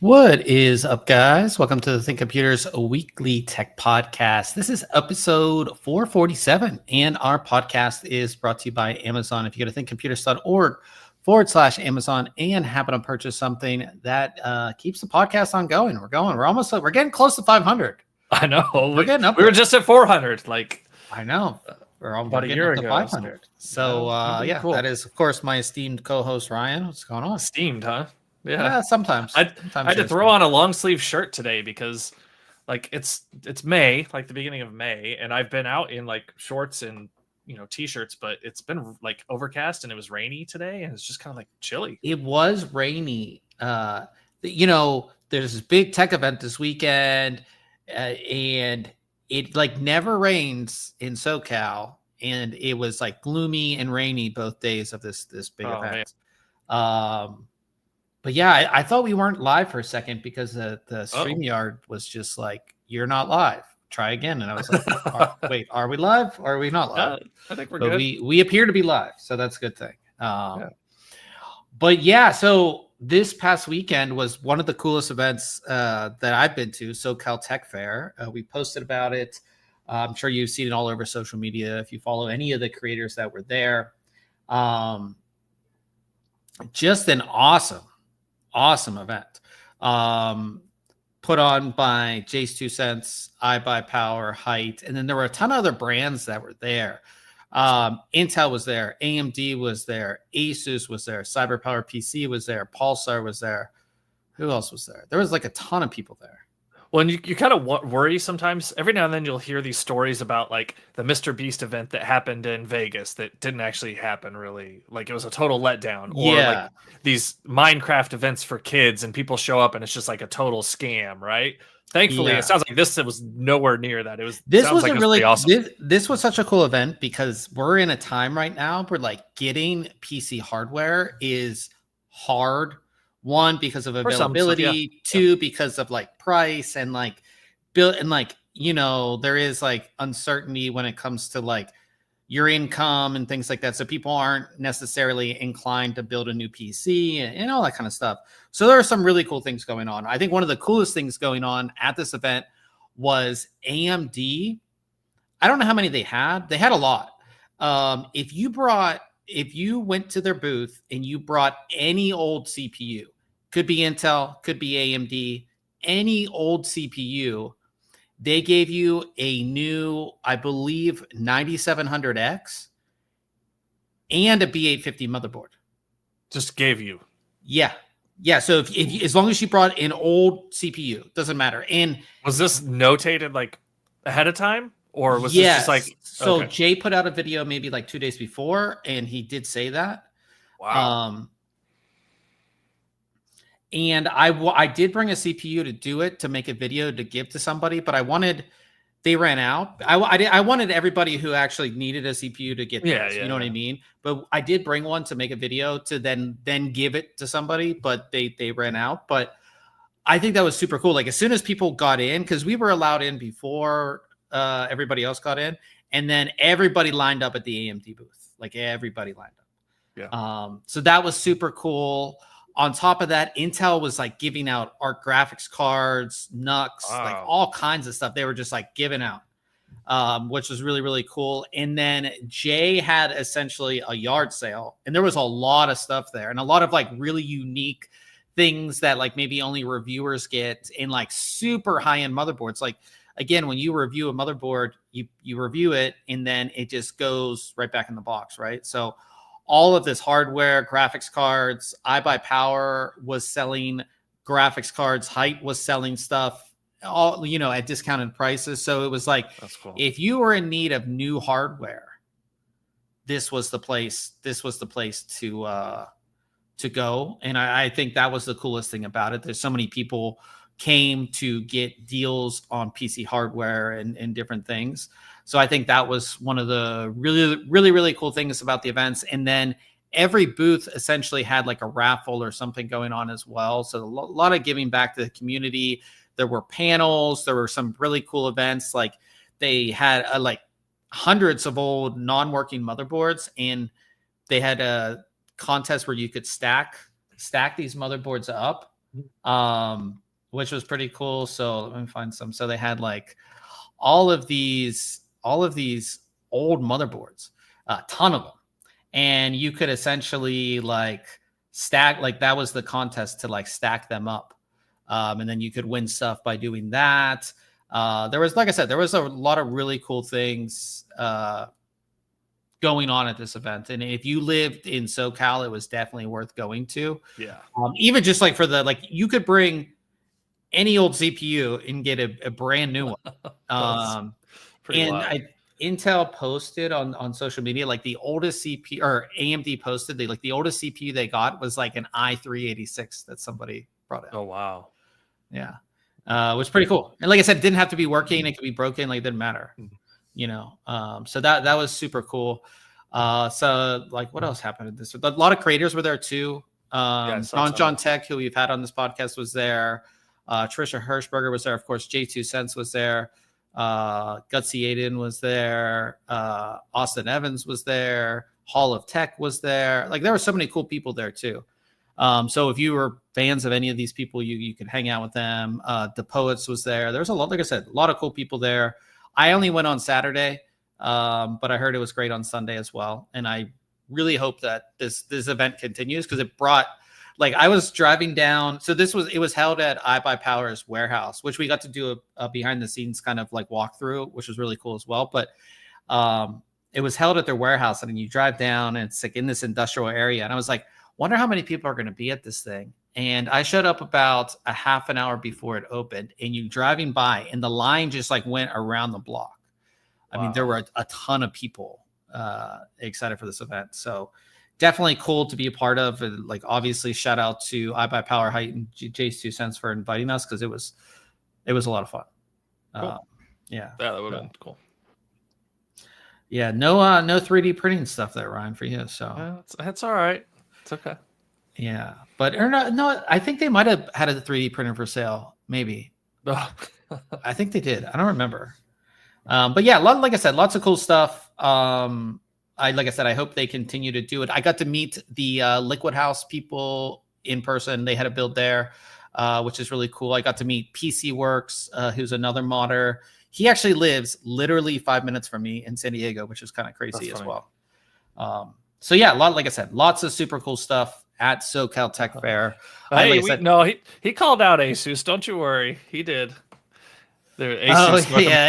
What is up, guys? Welcome to the ThinkComputers weekly tech podcast. This is episode 447, and our podcast is brought to you by Amazon. If you go to thinkcomputers.org/Amazon and happen to purchase something, that keeps the podcast on going. We're getting close to 500. I know. We're getting up. We were just at 400. I know. We're about a year ago. 500. So cool. That is, of course, my esteemed co-host Ryan. What's going on? Esteemed, huh? Yeah, sometimes. I had to throw on a long sleeve shirt today because, it's May, like the beginning of May, and I've been out in shorts and t-shirts, but it's been overcast and it was rainy today, and it's just kind of chilly. It was rainy. There's this big tech event this weekend, and it never rains in SoCal, and it was gloomy and rainy both days of this big event. Man. But yeah, I thought we weren't live for a second because the StreamYard was just you're not live. Try again. And I was wait, are we live or are we not live? I think we're good. We appear to be live, so that's a good thing. But yeah, so this past weekend was one of the coolest events that I've been to, SOCALTech Fair. We posted about it. I'm sure you've seen it all over social media if you follow any of the creators that were there. Just an awesome event. Put on by Jace 2 Cents, iBuyPower, Height, and then there were a ton of other brands that were there. Intel was there, AMD was there, Asus was there, CyberPower PC was there, Pulsar was there. Who else was there? There was a ton of people there. Well, and you kind of worry sometimes. Every now and then you'll hear these stories about the Mr. Beast event that happened in Vegas that didn't actually happen really. It was a total letdown. Or these Minecraft events for kids and people show up and it's just a total scam, right? Thankfully, it sounds like this was nowhere near that. This was really awesome. This was such a cool event because we're in a time right now where getting PC hardware is hard. One, because of availability. Two, because of price and build and there is uncertainty when it comes to your income and things like that. So people aren't necessarily inclined to build a new PC and all that kind of stuff. So there are some really cool things going on. I think one of the coolest things going on at this event was AMD. I don't know how many they had. They had a lot. If you went to their booth and you brought any old CPU, could be Intel, could be AMD, any old CPU, they gave you a new, I believe, 9700X and a B850 motherboard. Just gave you. Yeah. So if as long as you brought an old CPU, doesn't matter. And was this notated ahead of time? Or was this just So okay. Jay put out a video maybe 2 days before, and he did say that. Wow. And I did bring a CPU to do it, to make a video to give to somebody, but they ran out. I wanted everybody who actually needed a CPU to get this, you know what I mean? But I did bring one to make a video to then give it to somebody, but they ran out. But I think that was super cool. As soon as people got in, because we were allowed in before everybody else got in, and then everybody lined up at the AMD booth. Everybody lined up. Yeah. So that was super cool. On top of that, Intel was giving out ARC graphics cards, NUCs, all kinds of stuff. They were just giving out, which was really, really cool. And then Jay had essentially a yard sale, and there was a lot of stuff there, and a lot of really unique things that maybe only reviewers get, in super high-end motherboards. Again, when you review a motherboard, you review it, and then it just goes right back in the box, right? So all of this hardware, graphics cards, iBuyPower was selling graphics cards, Height was selling stuff, all at discounted prices. So it was that's cool. If you were in need of new hardware, this was the place. This was the place to go. And I think that was the coolest thing about it. There's so many people came to get deals on PC hardware and different things. So I think that was one of the really, really, really cool things about the events. And then every booth essentially had a raffle or something going on as well. So a lot of giving back to the community. There were panels. There were some really cool events. They had hundreds of old non-working motherboards, and they had a contest where you could stack these motherboards up which was pretty cool. So let me find some. So they had like all of these old motherboards, a ton of them, and you could essentially like stack, like that was the contest to like stack them up, and then you could win stuff by doing that. There was, like I said, there was a lot of really cool things going on at this event, and if you lived in SoCal, it was definitely worth going to. Yeah. Even just like for the, like, you could bring any old CPU and get a brand new one. Intel posted on social media, like the oldest CPU, or AMD posted, they like the oldest CPU they got was like an i3-86 that somebody brought out. Oh wow. Yeah. It was pretty cool. And like I said, it didn't have to be working, it could be broken, like it didn't matter. You know. So that was super cool. So like what else happened at this? A lot of creators were there too. John Tech, who we've had on this podcast, was there. Trisha Hirschberger was there, of course. J2 Sense was there. Gutsy Aiden was there. Austin Evans was there. Hall of Tech was there. Like there were so many cool people there too. So if you were fans of any of these people, you could hang out with them. The Poets was there. There's a lot, like I said, a lot of cool people there. I only went on Saturday, but I heard it was great on Sunday as well. And I really hope that this event continues, because it brought, like, I was driving down. So it was held at iBuyPower's warehouse, which we got to do a behind the scenes kind of like walkthrough, which was really cool as well. But it was held at their warehouse, and then you drive down and it's like in this industrial area. And I was like, wonder how many people are going to be at this thing. And I showed up about a half an hour before it opened, and you driving by, and the line just like went around the block. Wow. I mean, there were a ton of people excited for this event. So definitely cool to be a part of. And like, obviously, shout out to iBuyPower, Height, and J2 Sense for inviting us, because it was a lot of fun. Cool. Yeah, that would have been cool. Yeah, no 3D printing stuff there, Ryan, for you. So that's all right. It's okay. Yeah, but no, I think they might have had a 3D printer for sale. Maybe. I think they did. I don't remember. But yeah, like I said, lots of cool stuff. Like I said, I hope they continue to do it. I got to meet the Liquid House people in person. They had a build there, which is really cool. I got to meet PC Works, who's another modder. He actually lives literally 5 minutes from me in San Diego, which is kind of crazy as well. So yeah, like I said, lots of super cool stuff at SoCalTech Fair. Hey, he called out Asus. Don't you worry, he did. Asus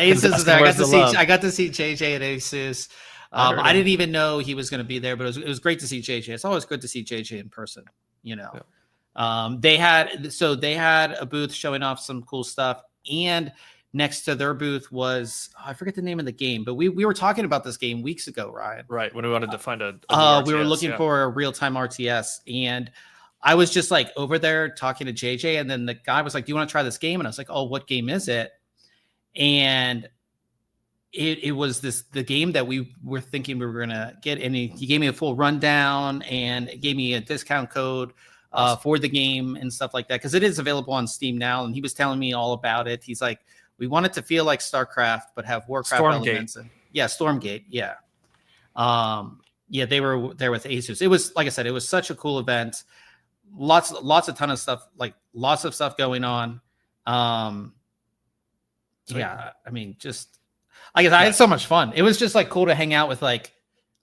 is there. I got to see JJ at Asus. I didn't even know he was going to be there, but it was great to see JJ. It's always good to see JJ in person. You know, yeah. They had a booth showing off some cool stuff, and next to their booth was, I forget the name of the game, but we were talking about this game weeks ago, Ryan. Right, when we wanted to find a RTS, we were looking for a real-time RTS, and I was just like over there talking to JJ, and then the guy was like, do you want to try this game? And I was like, oh, what game is it? And it was the game that we were thinking we were going to get, and he gave me a full rundown and gave me a discount code for the game and stuff like that, because it is available on Steam now, and he was telling me all about it. He's like, we want it to feel like StarCraft, but have Warcraft elements. Yeah, Stormgate. Yeah. Yeah, they were there with Asus. It was, like I said, it was such a cool event. Lots of ton of stuff, like lots of stuff going on. Yeah, I mean, just, I guess I had so much fun. It was just like cool to hang out with, like,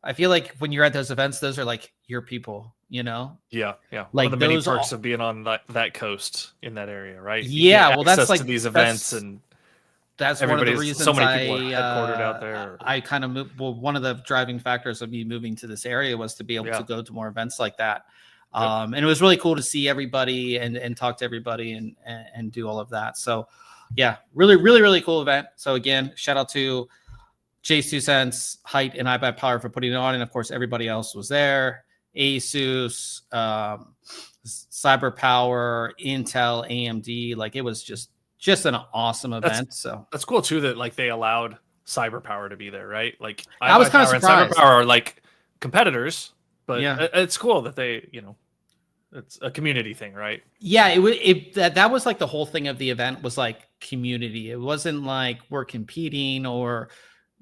I feel like when you're at those events, those are like your people, you know? Yeah. Like one of the many perks of being on that coast in that area, right? Yeah, well, that's like to these events, and that's one of the reasons so many people are headquartered out there. I kind of moved. Well, one of the driving factors of me moving to this area was to be able to go to more events like that. And it was really cool to see everybody and talk to everybody and do all of that. So yeah, really, really, really cool event. So again, shout out to J2 Sense, Height, and iBuyPower for putting it on. And of course, everybody else was there. Asus, CyberPower, Intel, AMD. Like, it was just an awesome event. So that's cool too, that like they allowed CyberPower to be there, right? Like, I was kind of surprised. CyberPower are like competitors, but it's cool that they, it's a community thing, right? Yeah, that was like the whole thing of the event was like community. It wasn't like we're competing or,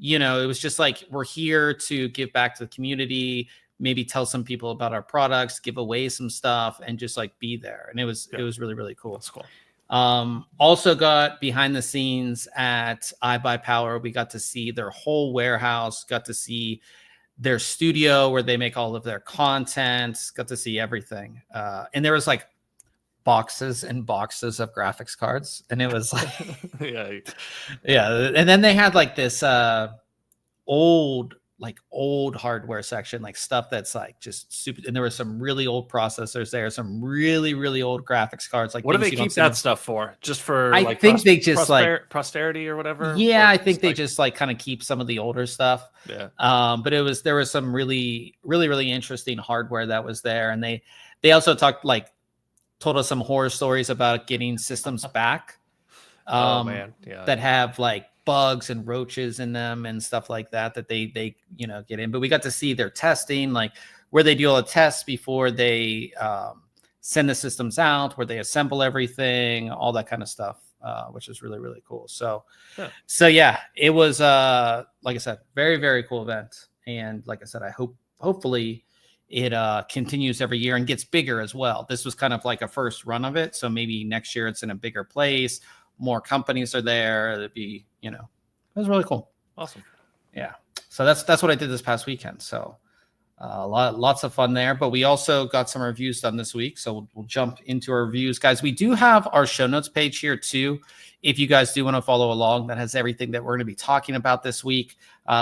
it was just like, we're here to give back to the community. maybe tell some people about our products, give away some stuff, and just like be there. And it was really, really cool. That's cool. Also got behind the scenes at iBuyPower. We got to see their whole warehouse, got to see their studio where they make all of their content, got to see everything. And there was like boxes and boxes of graphics cards. And it was like, yeah. And then they had like this old hardware section, like stuff that's like just super. And there were some really old processors there, some really, really old graphics cards. Like, what do they keep that stuff for? Just for I like think they just like posterity or whatever. Yeah, or I think they like, just like kind of keep some of the older stuff. Yeah. But there was some really, really, really interesting hardware that was there, and they also told us some horror stories about getting systems back. Oh man, yeah. That have like bugs and roaches in them and stuff like that they get in. But we got to see their testing, like where they do all the tests before they send the systems out, where they assemble everything, all that kind of stuff, which is really, really cool. So yeah, it was like I said, very, very cool event. And like I said, hopefully it continues every year and gets bigger as well. This was kind of like a first run of it, so maybe next year it's in a bigger place, more companies are there. It'd be, it was really cool. Awesome. Yeah. So that's what I did this past weekend. So lots of fun there. But we also got some reviews done this week. So we'll jump into our reviews, guys. We do have our show notes page here too, if you guys do want to follow along. That has everything that we're going to be talking about this week.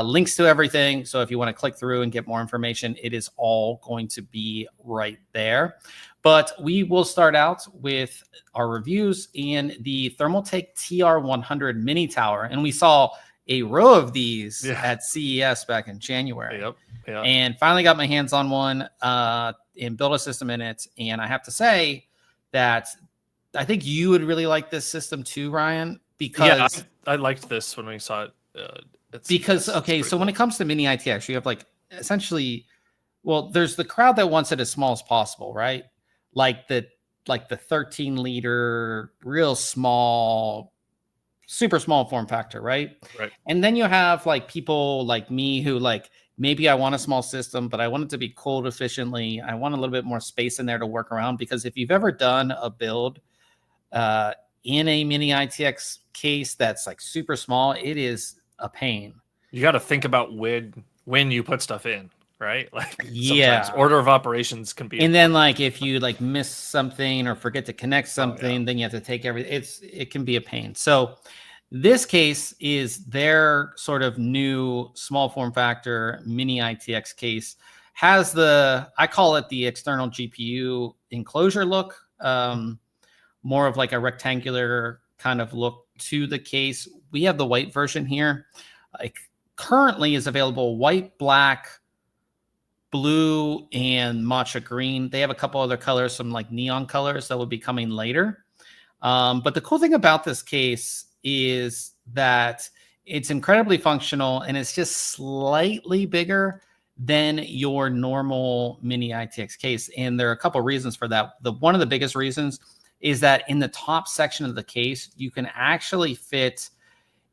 Links to everything. So if you want to click through and get more information, it is all going to be right there. But we will start out with our reviews in the Thermaltake TR100 mini tower. And we saw a row of these at CES back in January. Yep. And finally got my hands on one and built a system in it. And I have to say that I think you would really like this system too, Ryan, because I liked this when we saw it. So when it comes to mini ITX, you have like essentially, well, there's the crowd that wants it as small as possible, right? Like the 13-liter, real small, super small form factor, right? Right. And then you have like people like me who like, maybe I want a small system, but I want it to be cooled efficiently. I want a little bit more space in there to work around, because if you've ever done a build in a mini ITX case that's like super small, it is a pain. You got to think about when you put stuff in, right? Like sometimes order of operations can be. And then like if you like miss something or forget to connect something, then you have to take everything. It can be a pain. So this case is their sort of new small form factor mini ITX case. Has I call it the external GPU enclosure look, more of like a rectangular kind of look to the case. We have the white version here. Currently is available white, black, blue, and matcha green. They have a couple other colors, some like neon colors that will be coming later. But the cool thing about this case is that it's incredibly functional, and it's just slightly bigger than your normal mini ITX case. And there are a couple of reasons for that. One of the biggest reasons is that in the top section of the case, you can actually fit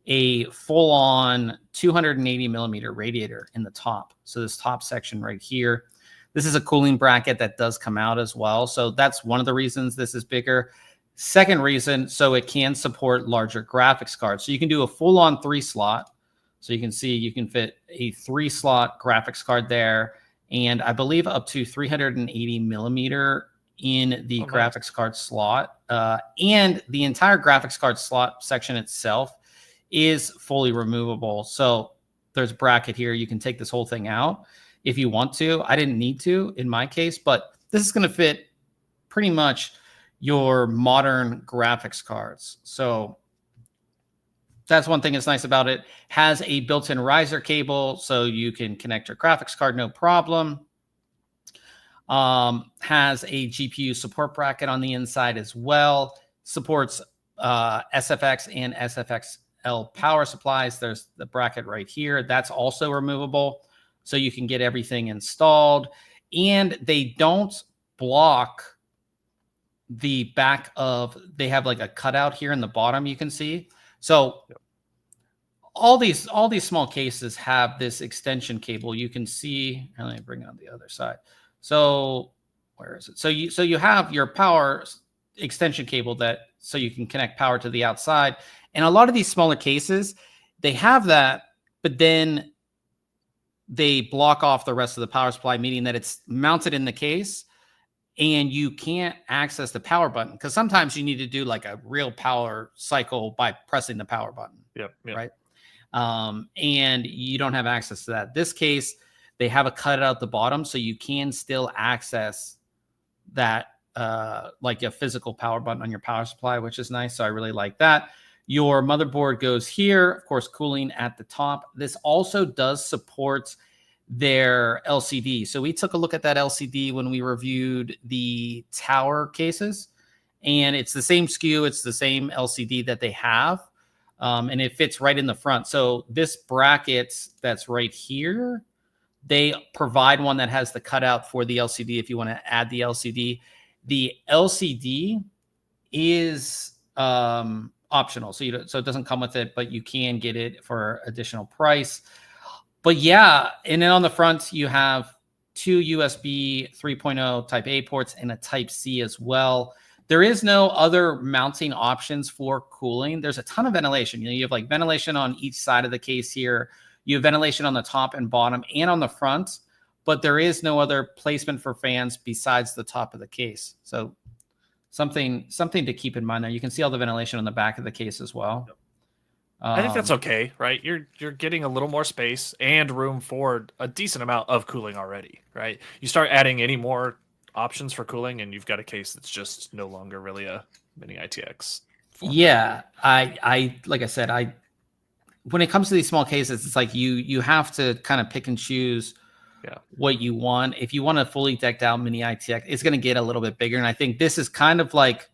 a full-on 280 millimeter radiator in the top. So this top section right here, this is a cooling bracket that does come out as well. So that's one of the reasons this is bigger. Second reason, so it can support larger graphics cards. So you can do a full-on 3-slot. So you can see you can fit a 3-slot graphics card there, and I believe up to 380 millimeter in the graphics card slot. And the entire graphics card slot section itself is fully removable. So there's a bracket here. You can take this whole thing out if you want to. I didn't need to in my case, but this is going to fit pretty much your modern graphics cards. So that's one thing that's nice about it. Has a built-in riser cable, so you can connect your graphics card no problem. Has a GPU support bracket on the inside as well. Supports SFX and SFXL power supplies. There's the bracket right here. That's also removable, so you can get everything installed. And they don't block the back of, they have like a cutout here in the bottom, you can see. So all these small cases have this extension cable. You can see, and let me bring it on the other side. So where is it? So you have your power extension cable so you can connect power to the outside. And a lot of these smaller cases, they have that, but then they block off the rest of the power supply, meaning that it's mounted in the case and you can't access the power button, because sometimes you need to do like a real power cycle by pressing the power button. Yep. Right. And you don't have access to that. This case, they have a cutout at the bottom, so you can still access that, like a physical power button on your power supply, which is nice. So I really like that. Your motherboard goes here, of course, cooling at the top. This also does support their LCD. So we took a look at that LCD when we reviewed the tower cases, and it's the same SKU. It's the same LCD that they have. And it fits right in the front. So this bracket that's right here, they provide one that has the cutout for the LCD if you want to add the LCD. The LCD is optional, so it doesn't come with it, but you can get it for additional price. But yeah, and then on the front you have 2 USB 3.0 Type A ports and a Type C as well. There is no other mounting options for cooling. There's a ton of ventilation. You have like ventilation on each side of the case here. You have ventilation on the top and bottom and on the front, but there is no other placement for fans besides the top of the case. So something to keep in mind there. You can see all the ventilation on the back of the case as well. I think that's okay, right? You're getting a little more space and room for a decent amount of cooling already, right? You start adding any more options for cooling, and you've got a case that's just no longer really a mini ITX format. Yeah, I like I said, when it comes to these small cases, it's like you have to kind of pick and choose what you want. If you want a fully decked out mini ITX, it's going to get a little bit bigger, and I think this is kind of like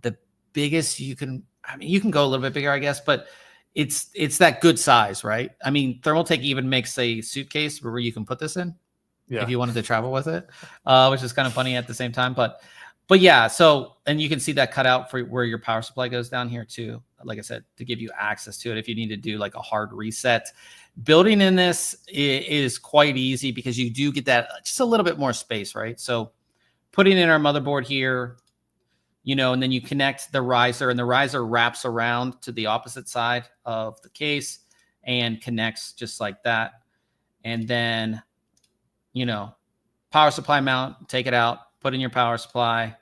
the biggest you can. I mean, you can go a little bit bigger, I guess, but it's that good size, right? I mean, Thermaltake even makes a suitcase where you can put this in. Yeah. If you wanted to travel with it, which is kind of funny at the same time. But yeah, so, and you can see that cutout for where your power supply goes down here too. Like I said, to give you access to it if you need to do like a hard reset. Building in this is quite easy because you do get that just a little bit more space, right? So putting in our motherboard here, and then you connect the riser, and the riser wraps around to the opposite side of the case and connects just like that. And then power supply mount, take it out, put in your power supply,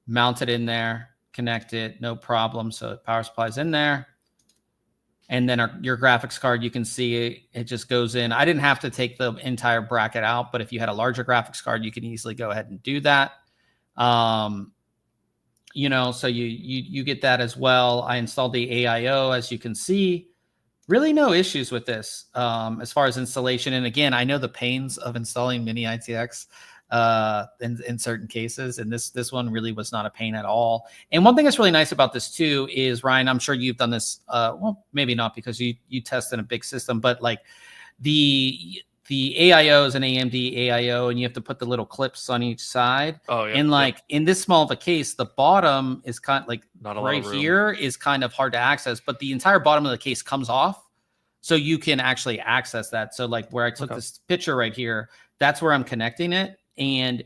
mount it in there, connect it, no problem. So power supply's in there. And then your graphics card, you can see it just goes in. I didn't have to take the entire bracket out, but if you had a larger graphics card, you can easily go ahead and do that. So you get that as well. I installed the AIO, as you can see. Really no issues with this as far as installation. And again, I know the pains of installing mini ITX in certain cases, and this one really was not a pain at all. And one thing that's really nice about this too is, Ryan, I'm sure you've done this, well, maybe not because you test in a big system, but like the AIO is an AMD AIO, and you have to put the little clips on each side. Oh, yeah. And like in this small of a case, the bottom is kind of like right here is kind of hard to access, but the entire bottom of the case comes off, so you can actually access that. So like where I took this picture right here, that's where I'm connecting it, and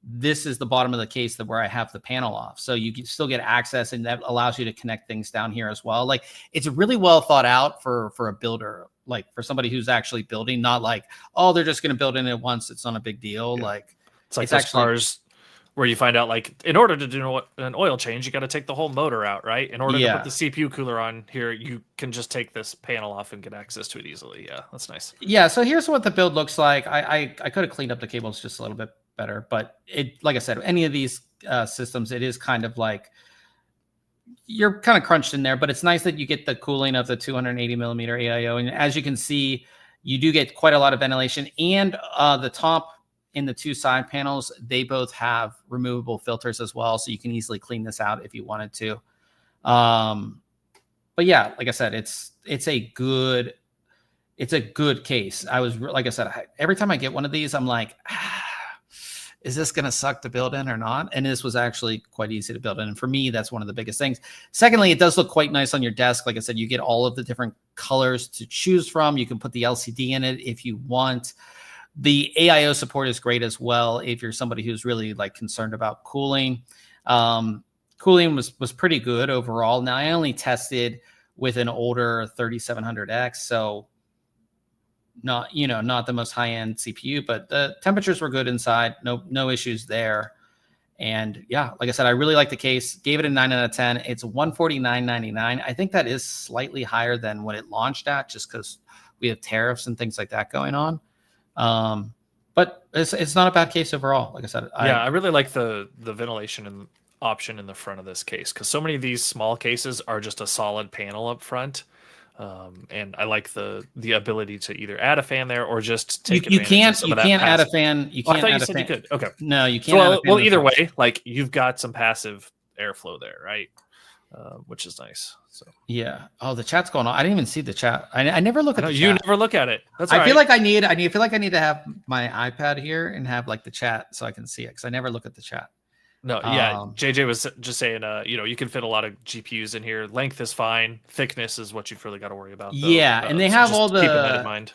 this is the bottom of the case where I have the panel off. So you can still get access, and that allows you to connect things down here as well. Like it's really well thought out for a builder, like for somebody who's actually building, not like, oh, they're just going to build in it once, it's not a big deal. Yeah. Like it's like those cars where you find out, like, in order to do an oil change, you got to take the whole motor out, right? In order to put the CPU cooler on here, you can just take this panel off and get access to it easily. Yeah, that's nice. Yeah, so here's what the build looks like. I could have cleaned up the cables just a little bit better, but it, like I said, any of these systems, it is kind of like you're kind of crunched in there, but it's nice that you get the cooling of the 280 millimeter AIO. And as you can see, you do get quite a lot of ventilation, and the top in the two side panels, they both have removable filters as well. So you can easily clean this out if you wanted to. But yeah, like I said, it's a good case. Like I said, every time I get one of these, I'm like, is this going to suck to build in or not? And this was actually quite easy to build in. And for me, that's one of the biggest things. Secondly, it does look quite nice on your desk. Like I said, you get all of the different colors to choose from. You can put the LCD in it if you want. The AIO support is great as well if you're somebody who's really like concerned about cooling. Cooling was pretty good overall. Now, I only tested with an older 3700X, so not the most high-end CPU, but the temperatures were good inside. No issues there. And yeah, like I said, I really like the case. Gave it a 9 out of 10. It's $149.99. I think that is slightly higher than what it launched at, just because we have tariffs and things like that going on. But it's not a bad case overall. Like I said, I really like the ventilation and option in the front of this case, because so many of these small cases are just a solid panel up front. And I like the ability to either add a fan there or just take you can't add a fan. You can't. I thought you said you could. Okay. No, you can't. Well, either way, like you've got some passive airflow there, right? Which is nice. So yeah. Oh, the chat's going on. I didn't even see the chat. I never look at the chat. You never look at it. That's I feel like I need to have my iPad here and have like the chat so I can see it, because I never look at the chat. No, yeah. JJ was just saying, you can fit a lot of GPUs in here. Length is fine. Thickness is what you've really got to worry about, though. Yeah, and they have all the keeping that in mind.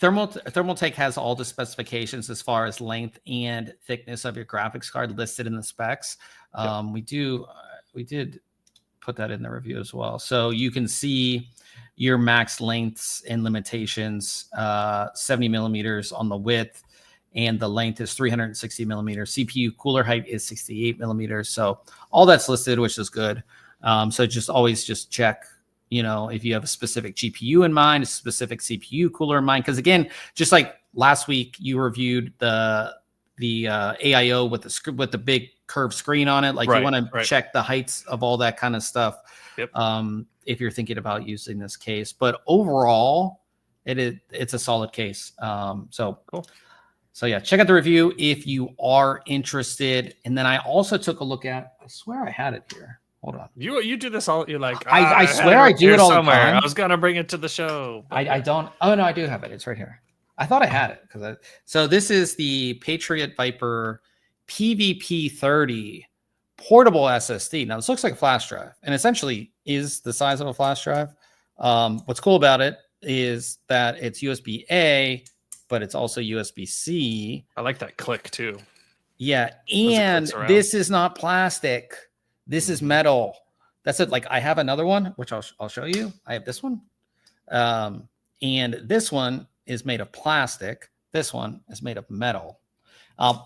Thermaltake has all the specifications as far as length and thickness of your graphics card listed in the specs. We did put that in the review as well, so you can see your max lengths and limitations. 70 millimeters on the width, and the length is 360 millimeters. CPU cooler height is 68 millimeters. So all that's listed, which is good. So always check, if you have a specific GPU in mind, a specific CPU cooler in mind. Because again, just like last week, you reviewed the AIO with the big curved screen on it. Like you want to check the heights of all that kind of stuff. Yep. If you're thinking about using this case, but overall, it's a solid case. So cool. So yeah, check out the review if you are interested. And then I also took a look at, I swear I had it here. Hold on. You do this all, you're like, I swear I do it all the time. I was going to bring it to the show. I don't. Oh no, I do have it. It's right here. I thought I had it so this is the Patriot Viper PVP30 portable SSD. Now this looks like a flash drive and essentially is the size of a flash drive. What's cool about it is that it's USB-A, but it's also USB-C. I like that click too. Yeah, and this is not plastic. This is metal. That's it. Like I have another one, which I'll show you. I have this one, and this one is made of plastic. This one is made of metal.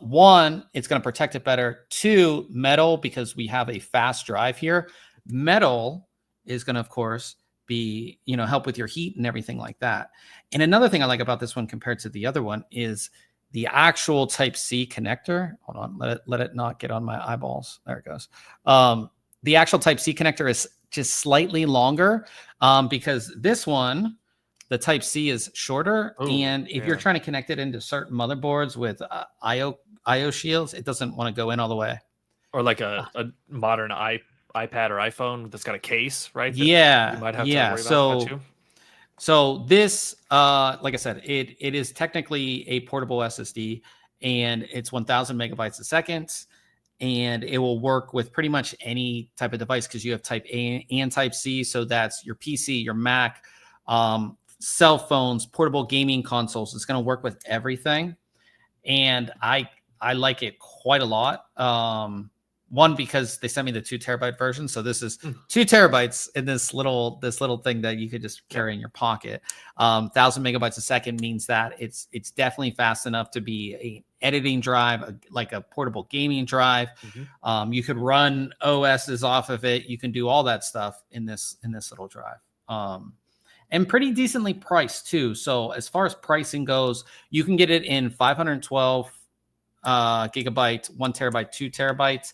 One, it's going to protect it better. Two, metal, because we have a fast drive here. Metal is going to, of course, be, help with your heat and everything like that. And another thing I like about this one compared to the other one is the actual Type-C connector. Hold on, let it not get on my eyeballs. There it goes. The actual Type-C connector is just slightly longer because this one, the Type-C is shorter. And if you're trying to connect it into certain motherboards with IO shields, it doesn't want to go in all the way. Or like a modern iPad or iPhone that's got a case, right? Yeah. You might have to worry about that too. So this, like I said, it is technically a portable SSD, and it's 1,000 megabytes a second, and it will work with pretty much any type of device because you have Type A and Type C. So that's your PC, your Mac, cell phones, portable gaming consoles. It's going to work with everything, and I like it quite a lot. One, because they sent me the 2 terabyte version. So this is 2 terabytes in this little thing that you could just carry in your pocket. 1,000 megabytes a second means that it's definitely fast enough to be an editing drive, like a portable gaming drive. You could run OSs off of it. You can do all that stuff in this little drive. And pretty decently priced too. So as far as pricing goes, you can get it in 512 gigabyte, 1 terabyte, 2 terabytes.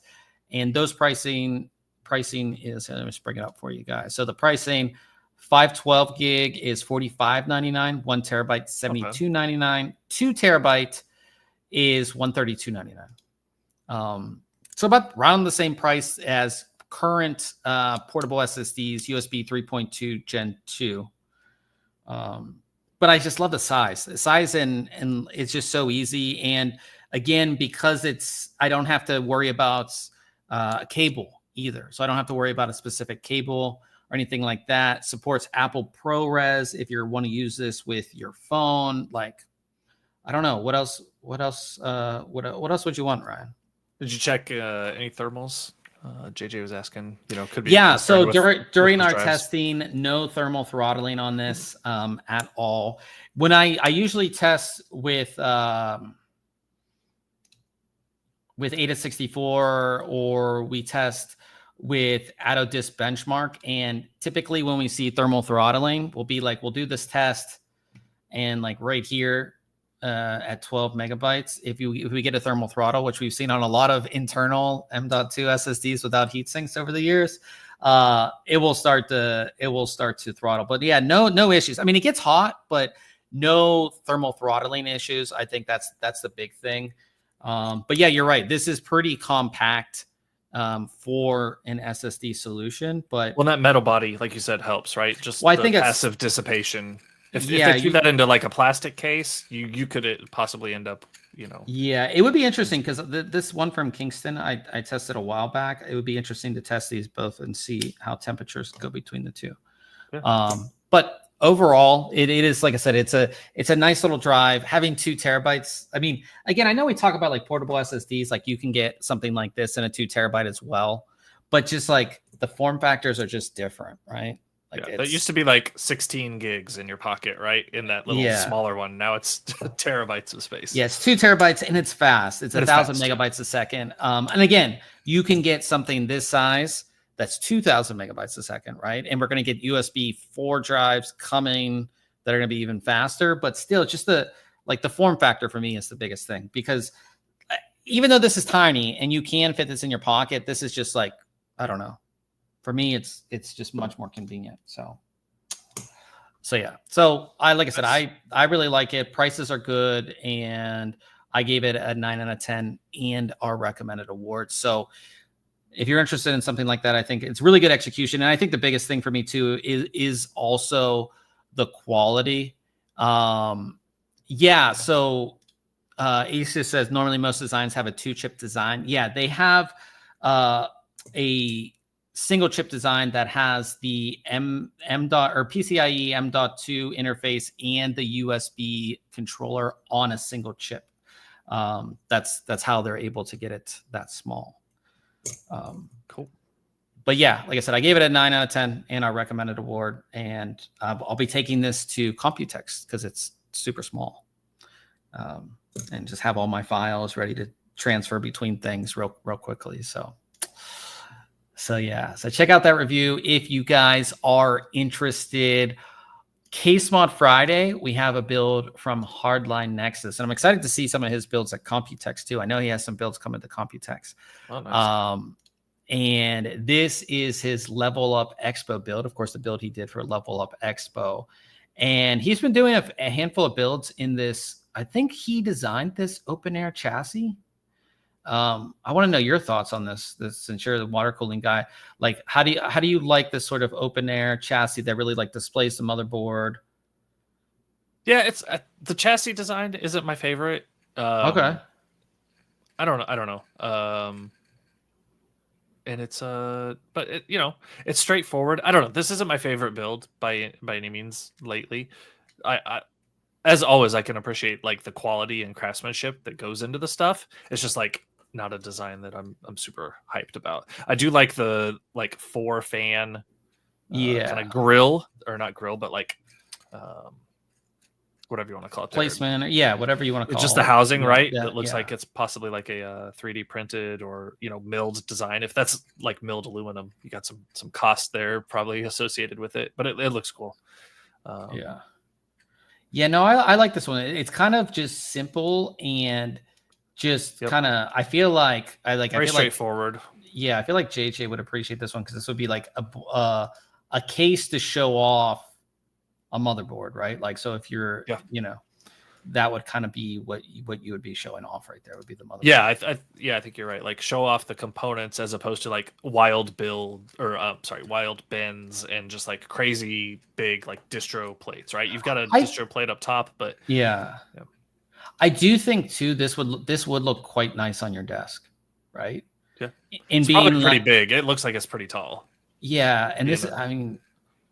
And those pricing is, let me just bring it up for you guys. So the pricing, 512 gig is $45.99, 1 terabyte, $72.99, 2 terabyte is $132.99. So about around the same price as current portable SSDs, USB 3.2 Gen 2. But I just love the size. The size and it's just so easy. And again, because I don't have to worry about cable either. So I don't have to worry about a specific cable or anything like that. Supports Apple ProRes if you want to use this with your phone. Like, I don't know what else. What else would you want, Ryan? Did you check any thermals? JJ was asking. Could be. Yeah. So during our testing, no thermal throttling on this at all. When I usually test with ADA64 or we test with AutoDisk Benchmark, and typically when we see thermal throttling, we'll do this test, and like right here at 12 megabytes, if we get a thermal throttle, which we've seen on a lot of internal M.2 SSDs without heat sinks over the years, it will start to throttle. But yeah, no issues. I mean, it gets hot, but no thermal throttling issues. I think that's the big thing. But yeah, you're right. This is pretty compact for an SSD solution. But that metal body, like you said, helps, right? Just I think passive dissipation. If they threw that into like a plastic case, you could possibly end up, Yeah, it would be interesting because this one from Kingston, I tested a while back. It would be interesting to test these both and see how temperatures go between the two. Yeah. But overall, it is, like I said, it's a nice little drive. Having 2 terabytes. I mean, again, I know we talk about like portable SSDs, like you can get something like this in a 2 terabyte as well, but just like the form factors are just different, right? Like that used to be like 16 gigs in your pocket, right? In that little smaller one. Now it's terabytes of space. Yeah, it's 2 terabytes and it's fast. It's 1,000 megabytes a second. And again, you can get something this size that's 2,000 megabytes a second, right? And we're going to get USB 4 drives coming that are going to be even faster. But still, just the form factor for me is the biggest thing, because even though this is tiny and you can fit this in your pocket, this is just like, I don't know. For me, it's just much more convenient. So yeah. So like I said, I really like it. Prices are good, and I gave it a 9 out of 10 and our recommended award. So if you're interested in something like that, I think it's really good execution. And I think the biggest thing for me too is also the quality. Yeah. So Asus says normally most designs have a 2-chip design. Yeah, they have a single chip design that has the PCIe M.2 interface and the USB controller on a single chip. That's how they're able to get it that small. Cool. But yeah, like I said, I gave it a 9 out of 10 and our recommended award, and I'll be taking this to Computex because it's super small, and just have all my files ready to transfer between things real quickly. So yeah, so check out that review if you guys are interested. Case Mod Friday, we have a build from Hardline Nexus, and I'm excited to see some of his builds at Computex too. I know he has some builds coming to Computex. Oh, nice. And this is his Level Up Expo build. Of course, the build he did for Level Up Expo, and he's been doing a handful of builds in this. I think he designed this open air chassis. I want to know your thoughts on this since you're the water cooling guy. Like, how do you like this sort of open air chassis that really like displays the motherboard? Yeah, it's the chassis design isn't my favorite. Okay. I don't know. And it's but it, it's straightforward. I don't know. This isn't my favorite build by any means lately. I as always, I can appreciate like the quality and craftsmanship that goes into the stuff. It's just like not a design that I'm super hyped about. I do like the 4-fan kind of grill, or not grill, but like whatever you want to call it. Placement, yeah, whatever you want to call it. It's just the housing, right? That looks like it's possibly like a 3D printed or milled design. If that's like milled aluminum, you got some cost there probably associated with it, but it looks cool. Yeah, no, I like this one. It's kind of just simple and just kind of. I feel like very straightforward. Yeah, I feel like JJ would appreciate this one because this would be like a case to show off a motherboard, right? Like, so if you're, that would kind of be what you would be showing off right there. Would be the motherboard. Yeah, I think you're right. Like, show off the components as opposed to like wild wild bends and just like crazy big like distro plates, right? You've got a distro plate up top, but I do think too this would look quite nice on your desk, right? Yeah, and it's being probably pretty big. It looks like it's pretty tall. Yeah, and this I mean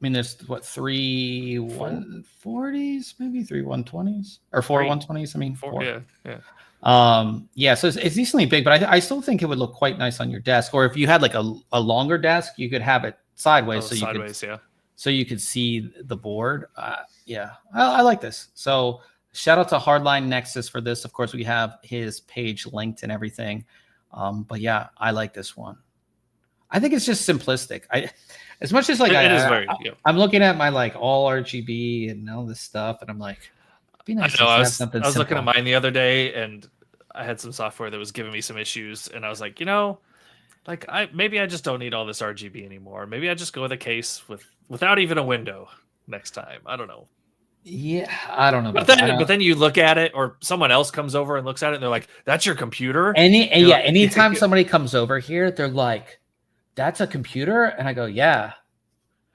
there's what 3 140s, maybe 3 120s or 4 120s. I mean 4. Yeah. So it's decently big, but I still think it would look quite nice on your desk. Or if you had like a longer desk, you could have it sideways, so you could see the board. Yeah, I like this. So shout out to Hardline Nexus for this. Of course, we have his page linked and everything. But yeah, I like this one. I think it's just simplistic. As much as like I'm looking at my like all RGB and all this stuff, and I'm like, it'd be nice I was looking at mine the other day, and I had some software that was giving me some issues, and I was like, like maybe I just don't need all this RGB anymore. Maybe I just go with a case without even a window next time. I don't know. Yeah, I don't know. But then you look at it, or someone else comes over and looks at it, and they're like, "That's your computer." Anytime somebody comes over here, they're like, "That's a computer," and I go, "Yeah."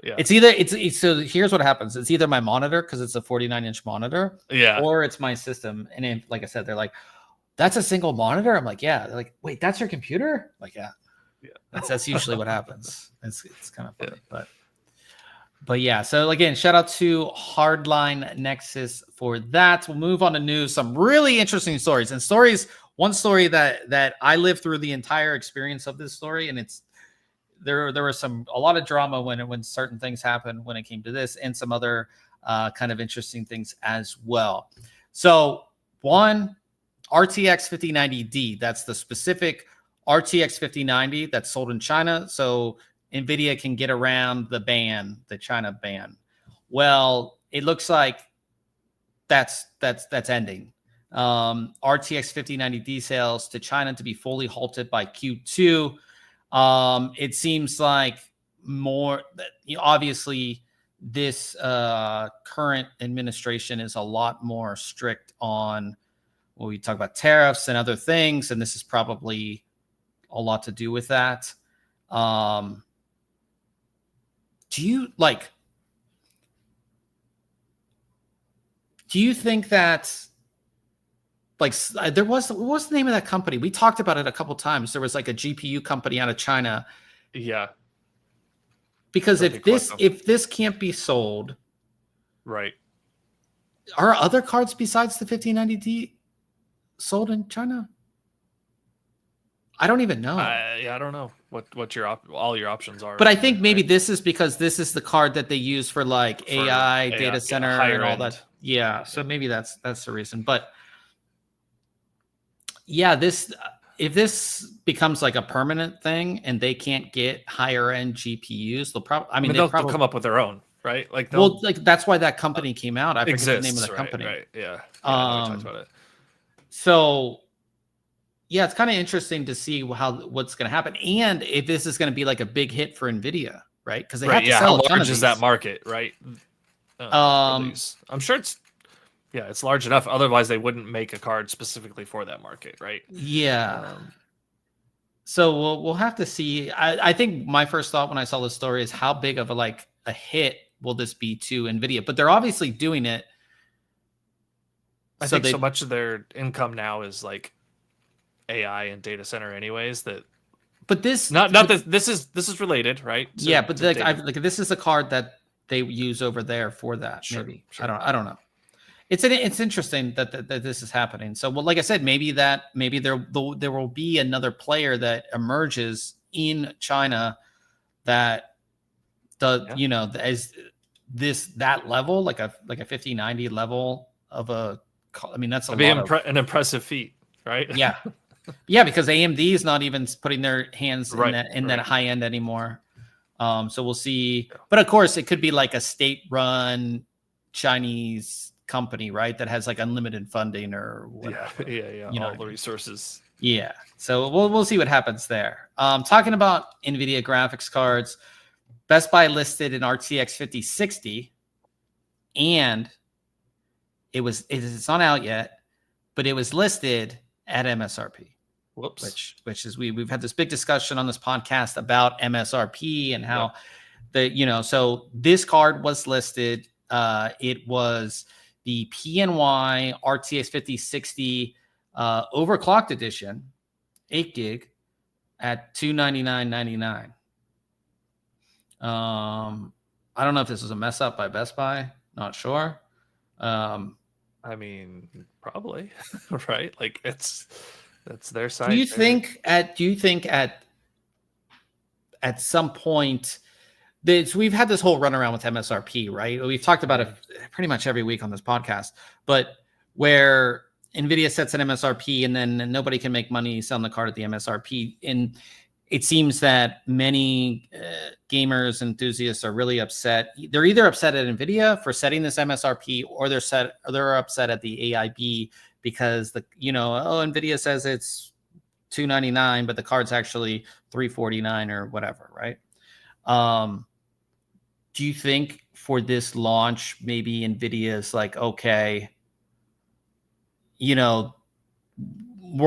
It's either so here's what happens. It's either my monitor because it's a 49-inch monitor, or it's my system. And like I said, they're like, "That's a single monitor." I'm like, "Yeah." They're like, "Wait, that's your computer?" I'm like, yeah. That's usually what happens. It's kind of funny, but yeah. So again, shout out to Hardline Nexus for that. We'll move on to news. Some really interesting stories and stories. One story that I lived through the entire experience of this story, and there was a lot of drama when certain things happened when it came to this, and some other kind of interesting things as well. So one, RTX 5090D, that's the specific RTX 5090 that's sold in China. So NVIDIA can get around the China ban. Well, it looks like that's ending. RTX 5090D sales to China to be fully halted by Q2. It seems like obviously this current administration is a lot more strict on when we talk about tariffs and other things, and this is probably a lot to do with that. Do you think that what was the name of that company? We talked about it a couple times. There was like a GPU company out of China. Yeah. Because if this can't be sold, right? Are other cards besides the 5090D sold in China? I don't even know. I don't know what all your options are. But I think maybe this is because this is the card that they use for like AI data center and all that. Yeah, so maybe that's the reason. But yeah, if this becomes like a permanent thing and they can't get higher end GPUs, they'll probably they'll come up with their own, right? Like that's why that company came out. I forget the name of the company. Right. Yeah. We talked about it. So yeah, it's kind of interesting to see what's going to happen, and if this is going to be like a big hit for NVIDIA, right? Because they have to sell a ton of these. How large is that market, right? I'm sure it's large enough. Otherwise, they wouldn't make a card specifically for that market, right? Yeah. So we'll have to see. I think my first thought when I saw this story is how big of a hit will this be to NVIDIA? But they're obviously doing it. I think so much of their income now is like AI and data center, anyways. But this this is related, right? But this is a card that they use over there for that. Sure, maybe sure. I don't know. It's interesting that this is happening. So, well, like I said, maybe there will be another player that emerges in China that as that level, like a 5090 level of a. I mean, that's an impressive feat, right? Yeah, yeah, because AMD is not even putting their hands in that high end anymore. So we'll see. But of course, it could be like a state-run Chinese company, right? That has like unlimited funding or whatever. Yeah. All the resources. Yeah. So we'll see what happens there. Talking about NVIDIA graphics cards, Best Buy listed an RTX 5060, and it's not out yet, but it was listed at MSRP. Whoops. Which is we've had this big discussion on this podcast about MSRP and how so this card was listed. It was the PNY RTX 5060 overclocked edition, 8 gig, at $299.99. I don't know if this was a mess up by Best Buy. Not sure. I mean, probably, right? Like that's their site. Do you think at some point we've had this whole runaround with MSRP, right? We've talked about it pretty much every week on this podcast, but where NVIDIA sets an MSRP and then nobody can make money selling the card at the MSRP. And it seems that many gamers, enthusiasts are really upset. They're either upset at NVIDIA for setting this MSRP, or they're upset at the AIB because NVIDIA says it's $299, but the card's actually $349 or whatever, right? Do you think for this launch, maybe NVIDIA is like, okay, we're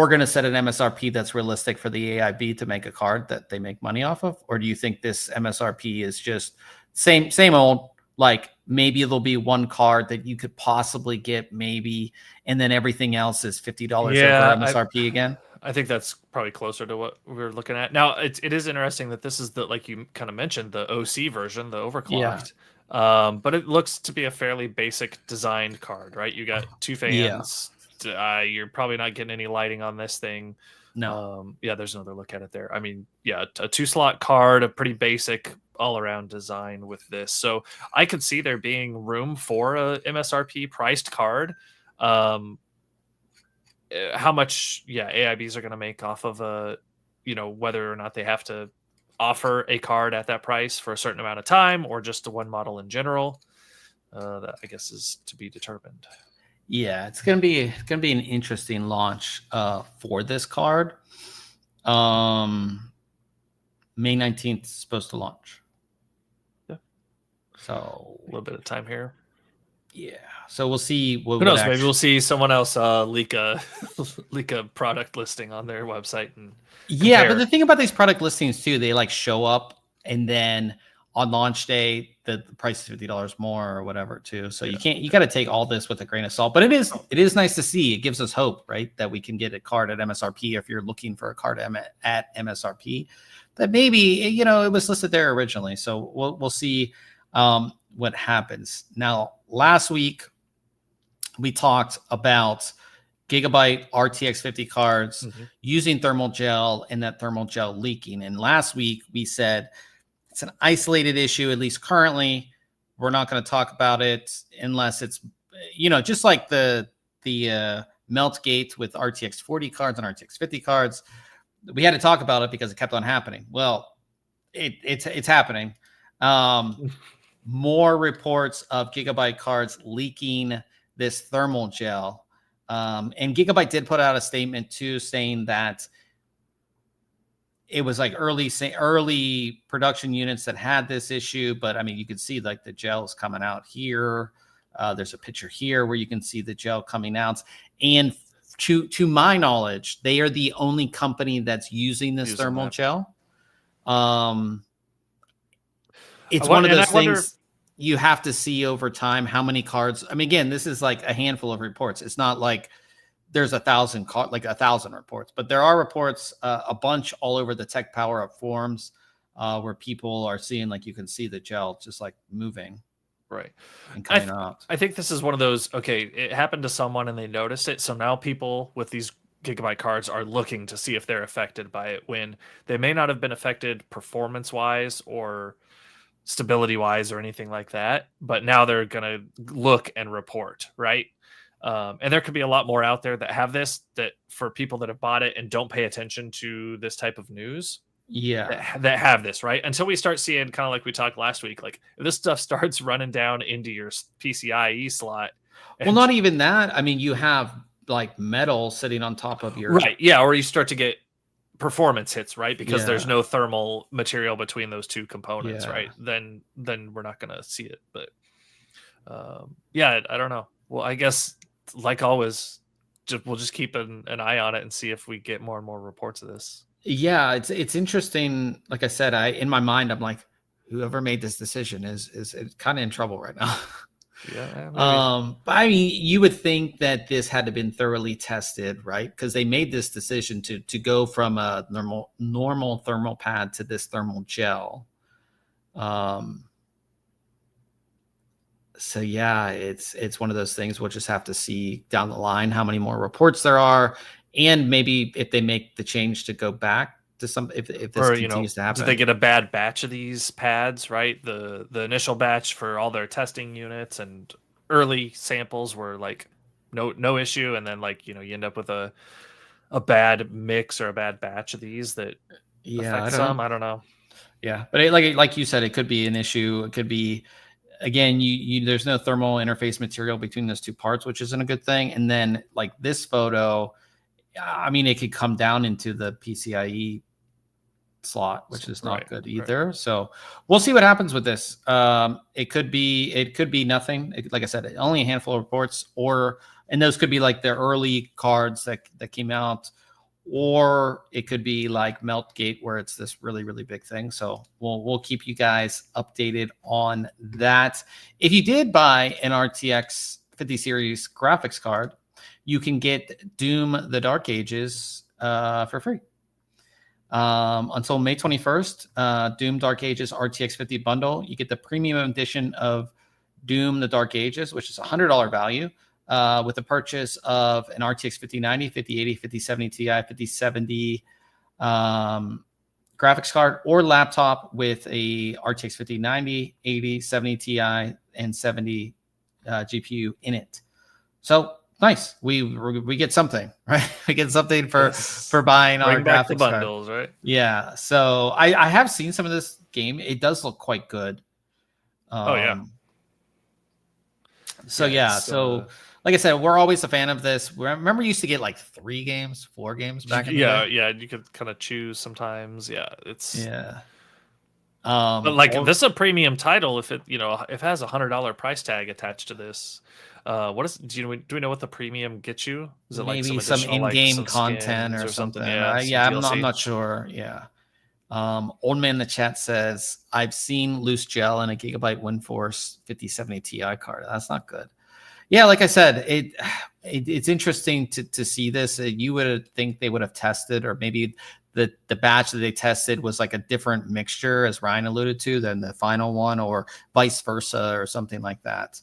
going to set an MSRP that's realistic for the AIB to make a card that they make money off of? Or do you think this MSRP is just same old, like maybe there'll be one card that you could possibly get maybe, and then everything else is $50 over MSRP again? I think that's probably closer to what we were looking at. Now, it is interesting that this is like you kind of mentioned, the OC version, the overclocked. Yeah. But it looks to be a fairly basic designed card, right? You got 2 fans. Yeah. You're probably not getting any lighting on this thing. No. There's another look at it there. I mean, a 2-slot card, a pretty basic all-around design with this. So I could see there being room for a MSRP priced card. How much AIBs are going to make off of whether or not they have to offer a card at that price for a certain amount of time, or just the one model in general, that I guess is to be determined. Yeah, it's gonna be an interesting launch for this card. May 19th is supposed to launch. Yeah. So a little bit of time here. Yeah. So we'll see. Who knows? Maybe we'll see someone else leak a product listing on their website and compare. But the thing about these product listings too, they like show up and then on launch day the price is $50 more or whatever too. So you got to take all this with a grain of salt. But it is nice to see. It gives us hope, right, that we can get a card at MSRP if you're looking for a card at MSRP. That maybe it was listed there originally. So we'll see what happens. Now, last week we talked about Gigabyte RTX 50 cards using thermal gel and that thermal gel leaking. And last week we said it's an isolated issue, at least currently. We're not going to talk about it unless it's, just like the melt gate with RTX 40 cards and RTX 50 cards. We had to talk about it because it kept on happening. Well, it's happening. More reports of Gigabyte cards leaking this thermal gel. And Gigabyte did put out a statement too, saying that it was like early production units that had this issue. But I mean, you could see like the gel is coming out here. There's a picture here where you can see the gel coming out. And to my knowledge, they are the only company that's using this thermal gel. It's one of those things you have to see over time how many cards. I mean, again, this is like a handful of reports. It's not like there's 1,000 reports, but there are reports, a bunch all over the Tech Power Up forums, where people are seeing, like, you can see the gel just like moving. Right. And coming out. I think this is one of those, okay, it happened to someone and they noticed it. So now people with these Gigabyte cards are looking to see if they're affected by it, when they may not have been affected performance wise or stability wise or anything like that. But now they're going to look and report, right? And there could be a lot more out there that have this, that for people that have bought it and don't pay attention to this type of news. Yeah. That have this, right? Until we start seeing, kind of like we talked last week, like if this stuff starts running down into your PCIe slot. Well, not even that. I mean, you have like metal sitting on top of your. Right. Yeah. Or you start to get performance hits, right? Because there's no thermal material between those two components, right? Then we're not going to see it. But I don't know. Well, I guess, like always, we'll just keep an eye on it and see if we get more and more reports of this. Yeah, it's interesting. Like I said, in my mind, I'm like, whoever made this decision is kind of in trouble right now. Yeah. But I mean, you would think that this had to been thoroughly tested, right? Because they made this decision to go from a normal thermal pad to this thermal gel. So yeah, it's one of those things. We'll just have to see down the line how many more reports there are, and maybe if they make the change to go back to some, if this continues to happen. Did they get a bad batch of these pads, right? The initial batch for all their testing units and early samples were like no issue, and then like you end up with a bad mix or a bad batch of these that affect some. I don't know. Yeah, but like you said, it could be an issue. It could be, again, you there's no thermal interface material between those two parts, which isn't a good thing. And then like this photo, I mean, it could come down into the PCIe slot, which is not good either. Right. So we'll see what happens with this. It could be nothing. Like I said, only a handful of reports, and those could be like the early cards that came out, or it could be like Meltgate, where it's this really, really big thing. So we'll keep you guys updated on that. If you did buy an RTX 50 series graphics card, you can get Doom: The Dark Ages for free. Until May 21st, Doom Dark Ages RTX 50 bundle. You get the premium edition of Doom: The Dark Ages, which is a $100 value, with the purchase of an RTX 5090, 5080, 5070 Ti, 5070 graphics card, or laptop with a RTX 5090, 80, 70 Ti, and 70 GPU in it. So nice. We get something, right? We get something for buying our graphics bundles card. Right? Yeah. So I have seen some of this game. It does look quite good. Oh yeah. So yeah. So like I said, we're always a fan of this. Remember, you used to get like 3 games, 4 games back in the day? Yeah. You could kind of choose sometimes. Yeah. Yeah. But like this is a premium title. If it has $100 price tag attached to this. What is? Do we know what the premium gets you? Is it maybe like some in-game like content or something? Yeah, I'm not sure. Yeah. Old man in the chat says, I've seen loose gel in a Gigabyte WindForce 5070 Ti card. That's not good. Yeah, like I said, it's interesting to see this. You would think they would have tested, or maybe the batch that they tested was like a different mixture, as Ryan alluded to, than the final one, or vice versa, or something like that.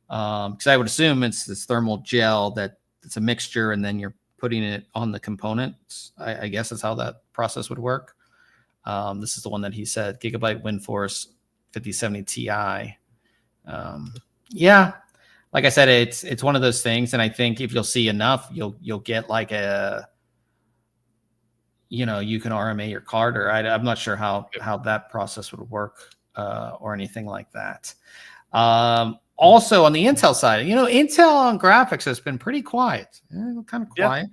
Because I would assume it's this thermal gel that it's a mixture, and then you're putting it on the components. I guess that's how that process would work. This is the one that he said, Gigabyte WindForce 5070 Ti. Yeah, like I said, it's one of those things, and I think if you'll see enough, you'll get like a, you can RMA your card, or I'm not sure how that process would work, or anything like that. Also, on the Intel side, Intel on graphics has been pretty quiet, kind of quiet.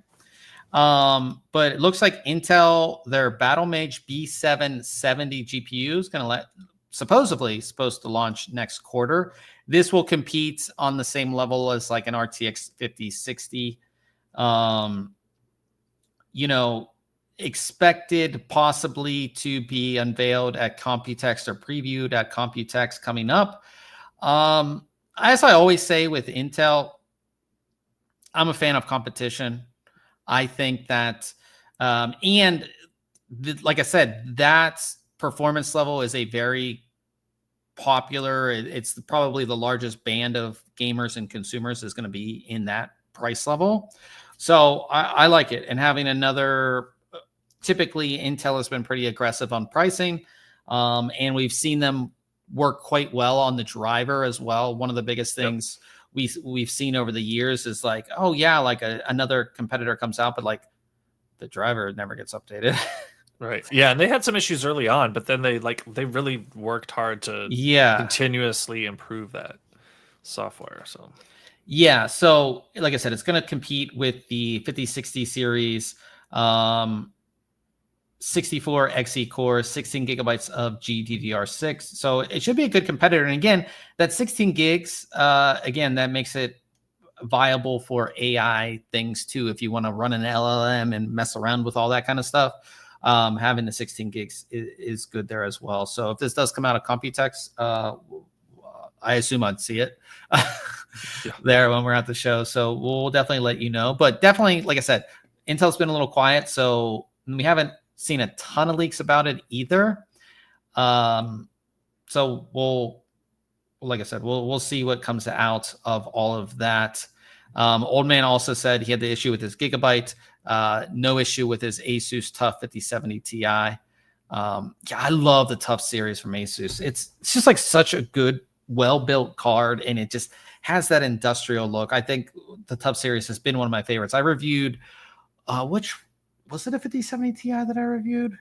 Yeah. But it looks like Intel, their Battlemage B770 GPU is supposed to launch next quarter. This will compete on the same level as like an RTX 5060. Expected possibly to be unveiled at Computex, or previewed at Computex coming up. As I always say with Intel, I'm a fan of competition. I think that, like I said, that performance level is a very popular. It's probably the largest band of gamers and consumers is going to be in that price level. So I like it. And having another, typically Intel has been pretty aggressive on pricing, and we've seen them work quite well on the driver as well. One of the biggest things we've seen over the years is like, oh yeah, like another competitor comes out, but like the driver never gets updated. Right. Yeah, and they had some issues early on, but then they really worked hard to continuously improve that software. So yeah, so like I said, it's going to compete with the 5060 series, 64 Xe cores, 16 gigabytes of GDDR6. So it should be a good competitor. And again, that 16 gigs, again, that makes it viable for AI things too. If you want to run an LLM and mess around with all that kind of stuff, having the 16 gigs is good there as well. So if this does come out of Computex, I assume I'd see it there when we're at the show. So we'll definitely let you know. But definitely, like I said, Intel's been a little quiet, so we haven't seen a ton of leaks about it either. So like I said, we'll see what comes out of all of that. Old Man also said he had the issue with his Gigabyte, no issue with his Asus TUF 5070 Ti. Yeah, I love the TUF series from Asus. It's just like such a good, well-built card, and it just has that industrial look. I think the TUF series has been one of my favorites. I reviewed, which was it, a 5070 Ti that I reviewed,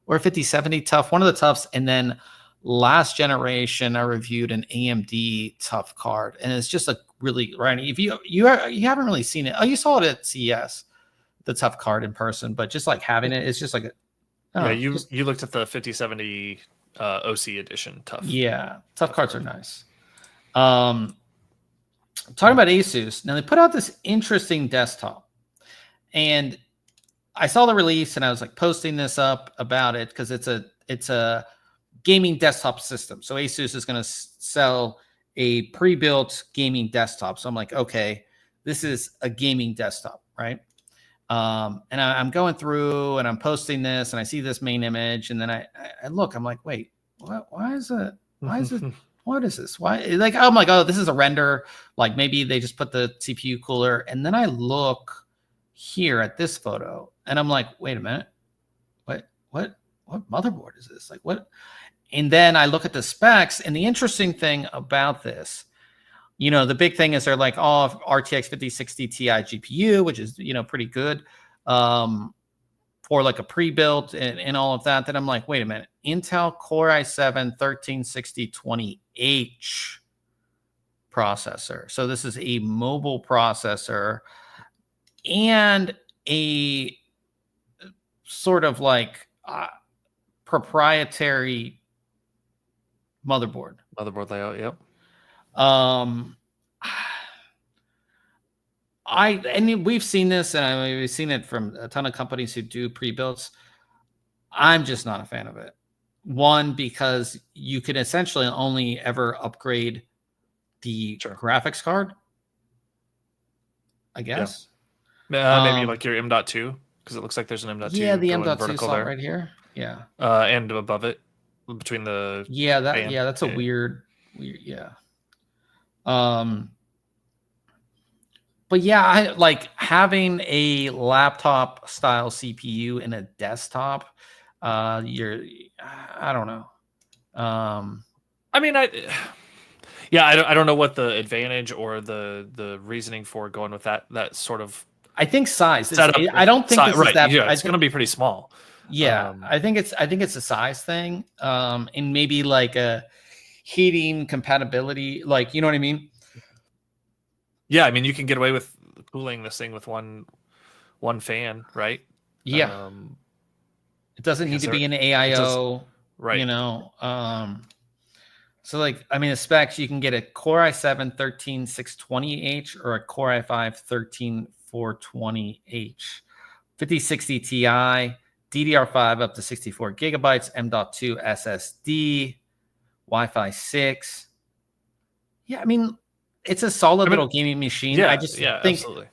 or a 5070 TUF, one of the TUFs, and then last generation I reviewed an AMD TUF card, and it's just a really, right, if you haven't really seen it, you saw it at CES, the TUF card in person, but just like having it's just like you looked at the 5070 OC edition TUF. Yeah, TUF cards are nice. Talking about Asus, now they put out this interesting desktop, and I saw the release and I was like posting this up about it because it's a gaming desktop system. So Asus is going to sell a pre-built gaming desktop. So I'm like, okay, this is a gaming desktop, right? And I'm going through and I'm posting this and I see this main image, and then I look, I'm like, wait, why is it? What is this? Why? Like, I'm like, oh, this is a render. Like maybe they just put the CPU cooler. And then I look here at this photo and I'm like, wait a minute, what motherboard is this? Like what? And then I look at the specs, and the interesting thing about this, the big thing is they're like, oh, RTX 5060 Ti GPU, which is, pretty good for like a pre-built and all of that. Then I'm like, wait a minute, Intel Core i7 136020H processor. So this is a mobile processor and a sort of like proprietary motherboard layout. Yep. And we've seen this, and we've seen it from a ton of companies who do pre-builts. I'm just not a fan of it. One, because you can essentially only ever upgrade the graphics card, I guess. Yeah. Maybe like your M.2, because it looks like there's an M.2. Yeah, the M.2 slot right here. Yeah. And above it, between the that's a weird, yeah. But yeah, I like having a laptop style CPU in a desktop. I don't know. I mean, I don't know what the advantage or the reasoning for going with that sort of. I think size. I don't think this is that. Yeah, it's going to be pretty small. Yeah, I think it's a size thing, and maybe like a heating compatibility, like, you know what I mean? Yeah, I mean, you can get away with cooling this thing with one fan, right? Yeah, it doesn't need to be an AIO, right? So like, I mean, the specs, you can get a Core i7 13620H or a Core i5 13420H, 5060 Ti, DDR5 up to 64 gigabytes, M.2 SSD, Wi-Fi 6. Yeah, I mean, it's a solid little gaming machine. Yeah, I just think absolutely.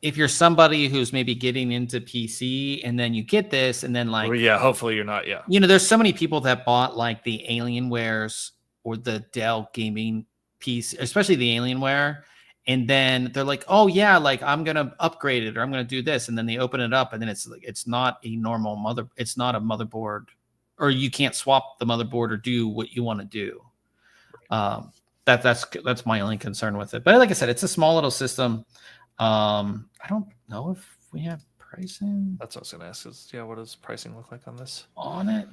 If you're somebody who's maybe getting into PC and then you get this and then like... Well, hopefully you're not, there's so many people that bought like the Alienwares or the Dell gaming piece, especially the Alienware, and then they're like, oh yeah, like I'm gonna upgrade it or I'm gonna do this, and then they open it up and then it's like it's not a normal it's not a motherboard, or you can't swap the motherboard or do what you want to do. That's my only concern with it. But like I said, it's a small little system. I don't know if we have pricing. That's what I was gonna ask. What does pricing look like on this? On it?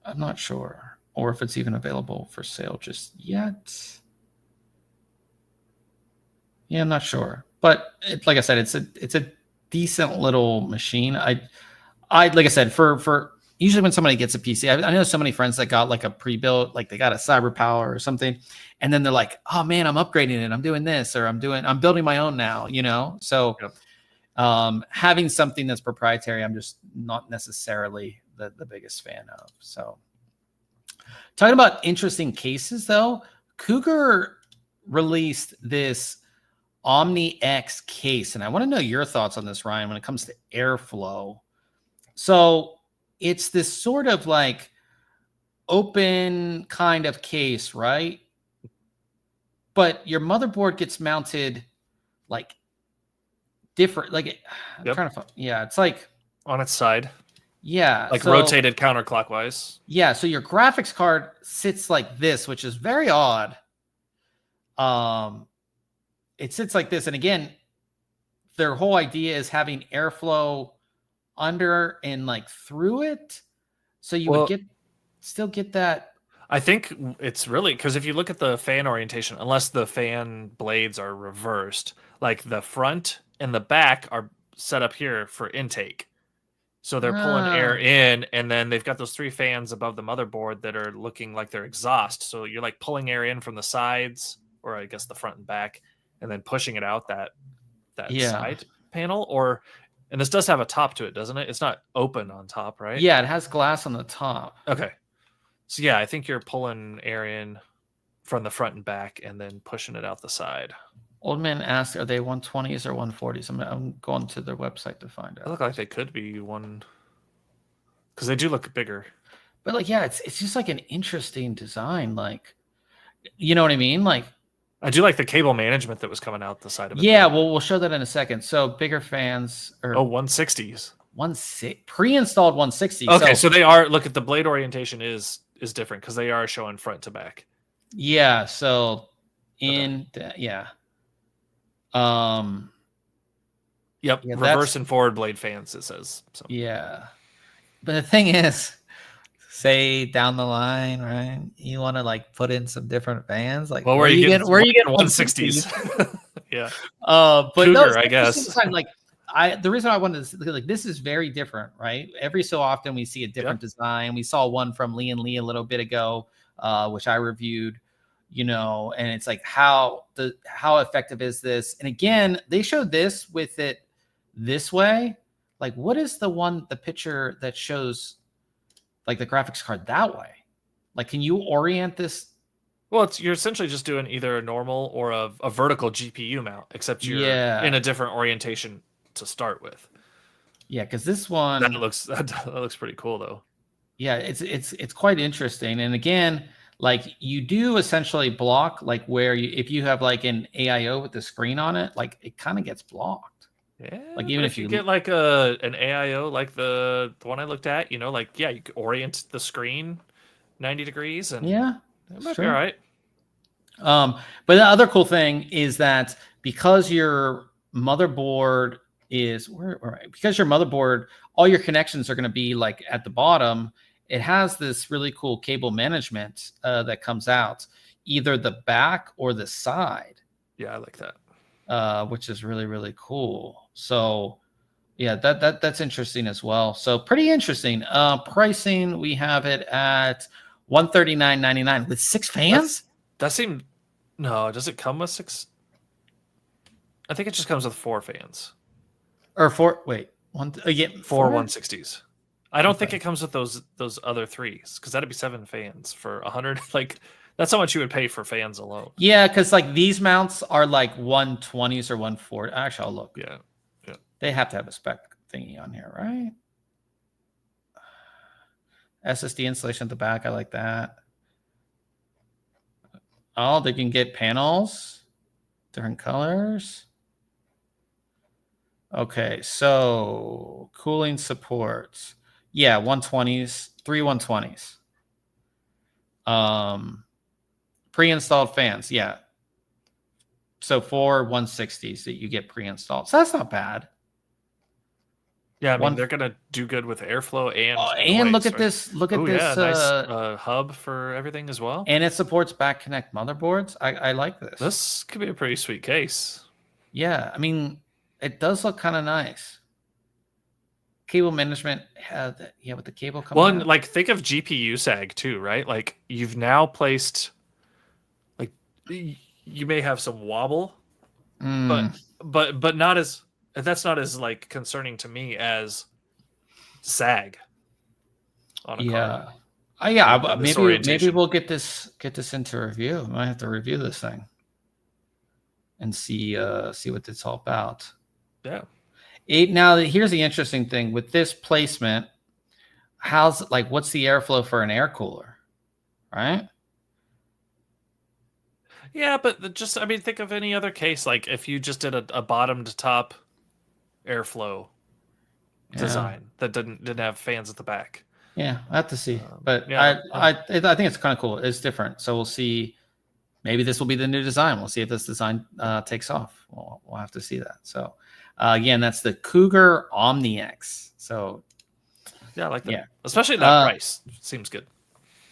I'm not sure, or if it's even available for sale just yet. Yeah, I'm not sure, but like I said, it's a decent little machine. I like I said, for usually when somebody gets a PC, I know so many friends that got like a pre-built, like they got a CyberPower or something, and then they're like, oh man, I'm upgrading it, I'm doing this, or I'm building my own now, So having something that's proprietary, I'm just not necessarily the biggest fan of. So Talking about interesting cases, though, Cougar released this Omni X case, and I want to know your thoughts on this, Ryan, when it comes to airflow. So it's this sort of like open kind of case, right? But your motherboard gets mounted like different, like I'm trying to, yeah, it's like on its side. Yeah. Like rotated counterclockwise. Yeah. So your graphics card sits like this, which is very odd. It sits like this. And again, their whole idea is having airflow under and like through it. So you would still get that. I think it's really because if you look at the fan orientation, unless the fan blades are reversed, like the front and the back are set up here for intake. So they're pulling air in, and then they've got those 3 fans above the motherboard that are looking like they're exhaust. So you're like pulling air in from the sides, or I guess the front and back, and then pushing it out that side panel. And this does have a top to it, doesn't it? It's not open on top, right? Yeah, it has glass on the top. Okay. So yeah, I think you're pulling air in from the front and back, and then pushing it out the side. Old man asked, are they 120s or 140s? I'm going to their website to find out. They look like they could be one, because they do look bigger. But like, yeah, it's just like an interesting design. Like, you know what I mean? Like, I do like the cable management that was coming out the side of it. Yeah, well, we'll show that in a second. So bigger fans or 160s. Pre-installed 160. Okay, so they are. Look at the blade orientation is different because they are showing front to back. Yeah. So Yep. Yeah, reverse and forward blade fans. It says. So. Yeah, but the thing is, say down the line, right? You want to like put in some different fans, like where you get 160s? Yeah. But Cougar, no, I guess. Like the reason I wanted to like this is very different, right? Every so often we see a different design. We saw one from Lee and Lee a little bit ago, which I reviewed. And it's like how effective is this? And again, they showed this with it this way. Like, what is the picture that shows like the graphics card that way? Like, can you orient this? Well, you're essentially just doing either a normal or a vertical GPU mount, except you're in a different orientation to start with. Yeah, because this one that looks pretty cool though. Yeah, it's quite interesting. And again, like you do essentially block like where if you have like an AIO with the screen on it, like it kind of gets blocked. Yeah, like even if you get like an AIO like the one I looked at, you can orient the screen 90 degrees and it might be all right. But the other cool thing is that because your motherboard is all your connections are going to be like at the bottom. It has this really cool cable management that comes out either the back or the side. Yeah, I like that. Which is really, really cool. So yeah, that's interesting as well. So pretty interesting. Pricing, we have it at $139.99 with 6 fans. Does it come with 6? I think it just comes with 4 fans. Or 4. Wait, 4 160s. I don't think it comes with those other 3s because that'd be 7 fans for 100. Like that's how much you would pay for fans alone. Yeah, because like these mounts are like 120s or 140. Actually, I'll look. Yeah. They have to have a spec thingy on here, right? SSD installation at the back. I like that. Oh, they can get panels, different colors. Okay, so cooling supports. Yeah, 120s, 3 120s. Pre-installed fans, yeah. So 4 160s that you get pre-installed. So that's not bad. Yeah, I mean they're gonna do good with airflow and look at this. Look at this. Yeah, nice hub for everything as well. And it supports back connect motherboards. I like this. This could be a pretty sweet case. Yeah, I mean, it does look kind of nice. Cable management, with the cable coming. Well, and like think of GPU sag too, right? Like you've now placed, like you may have some wobble, but not as. That's not as like concerning to me as sag on a card. Yeah, maybe we'll get this into review. I might have to review this thing and see what it's all about. Yeah. Now here's the interesting thing with this placement. What's the airflow for an air cooler, right? Yeah, but think of any other case. Like if you just did a bottom to top airflow design that didn't have fans at the back. Yeah, I have to see, but I think it's kind of cool. It's different, so we'll see. Maybe this will be the new design. We'll see if this design takes off. We'll have to see that. So again, that's the Cougar OmniX. So yeah, I like that. Yeah. Especially that price seems good.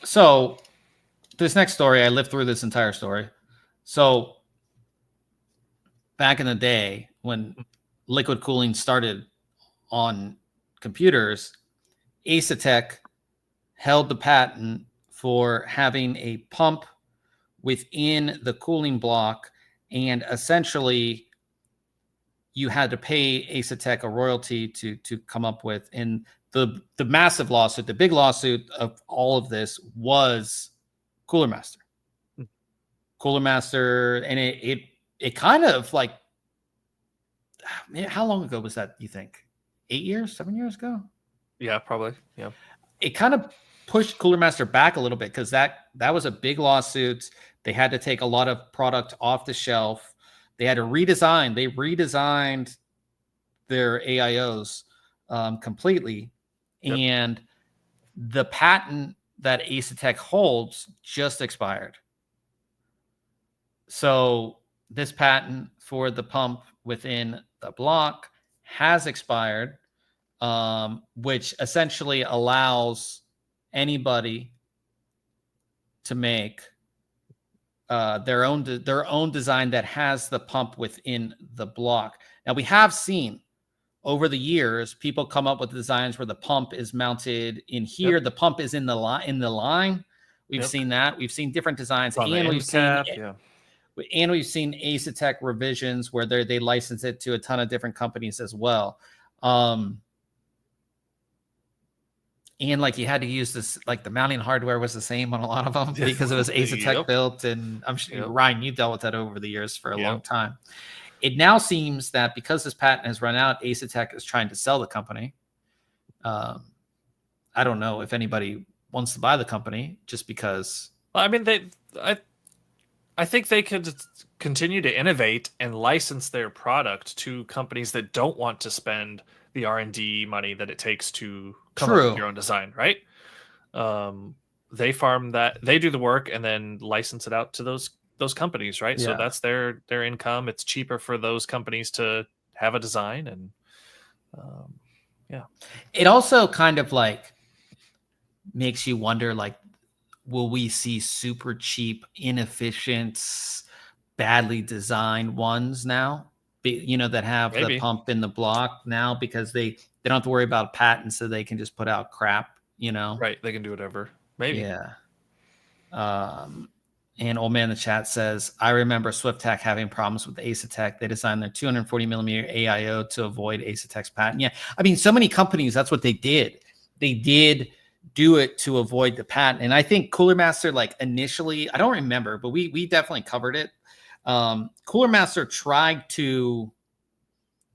So this next story, I lived through this entire story. So back in the day when liquid cooling started on computers, Asetek held the patent for having a pump within the cooling block, and essentially you had to pay Asetek a royalty to come up with. And the massive lawsuit, the big lawsuit of all of this was Cooler Master. Cooler Master, and it kind of like, how long ago was that, you think? 8 years, 7 years ago? Yeah, probably. Yeah. It kind of pushed Cooler Master back a little bit because that was a big lawsuit. They had to take a lot of product off the shelf. They had to redesign. They redesigned their AIOs completely. Yep. And the patent that Asetek holds just expired. So this patent for the pump within the block has expired, which essentially allows anybody to make their own design that has the pump within the block. Now, we have seen over the years people come up with designs where the pump is mounted in here. Yep. The pump is in the line. We've seen that. We've seen different designs, and we've seen Asetek revisions where they license it to a ton of different companies as well. And like you had to use this, like the mounting hardware was the same on a lot of them because it was Asetek built. And I'm sure, Ryan, you dealt with that over the years for a long time. It now seems that because this patent has run out, Asetek is trying to sell the company. I don't know if anybody wants to buy the company just because. I mean, I think they could continue to innovate and license their product to companies that don't want to spend the R&D money that it takes to come up with your own design, right? They farm that, they do the work and then license it out to those companies, right? Yeah. So that's their income. It's cheaper for those companies to have a design, and it also kind of like makes you wonder, like, will we see super cheap, inefficient, badly designed ones now? That have the pump in the block now because they don't have to worry about patents, so they can just put out crap, Right. They can do whatever. Maybe. Yeah. And Old Man in the chat says, I remember SwiftTech having problems with Asetek. They designed their 240 millimeter AIO to avoid Asetek's patent. Yeah. I mean, so many companies, that's what they did. They did do it to avoid the patent. And I think Cooler Master, like initially, I don't remember, but we definitely covered it. Cooler Master tried to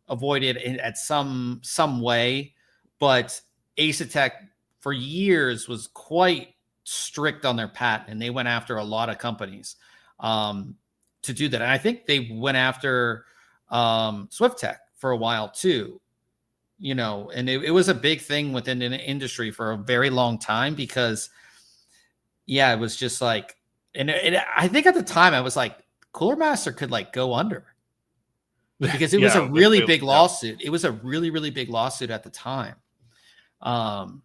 avoid it at some way, but Asetek for years was quite strict on their patent, and they went after a lot of companies to do that. And I think they went after SwiftTech for a while too, and it was a big thing within the industry for a very long time because, it was just like, and I think at the time I was like, Cooler Master could like go under because it was a really big lawsuit. It was a really, really big lawsuit at the time. And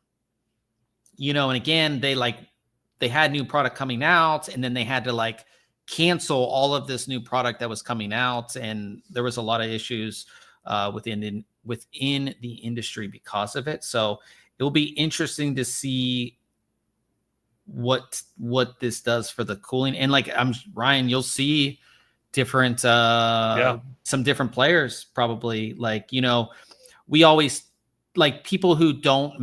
again, they had new product coming out, and then they had to like cancel all of this new product that was coming out. And there was a lot of issues within the industry because of it. So it will be interesting to see what this does for the cooling. And like Ryan, you'll see different some different players probably, like we always like people who don't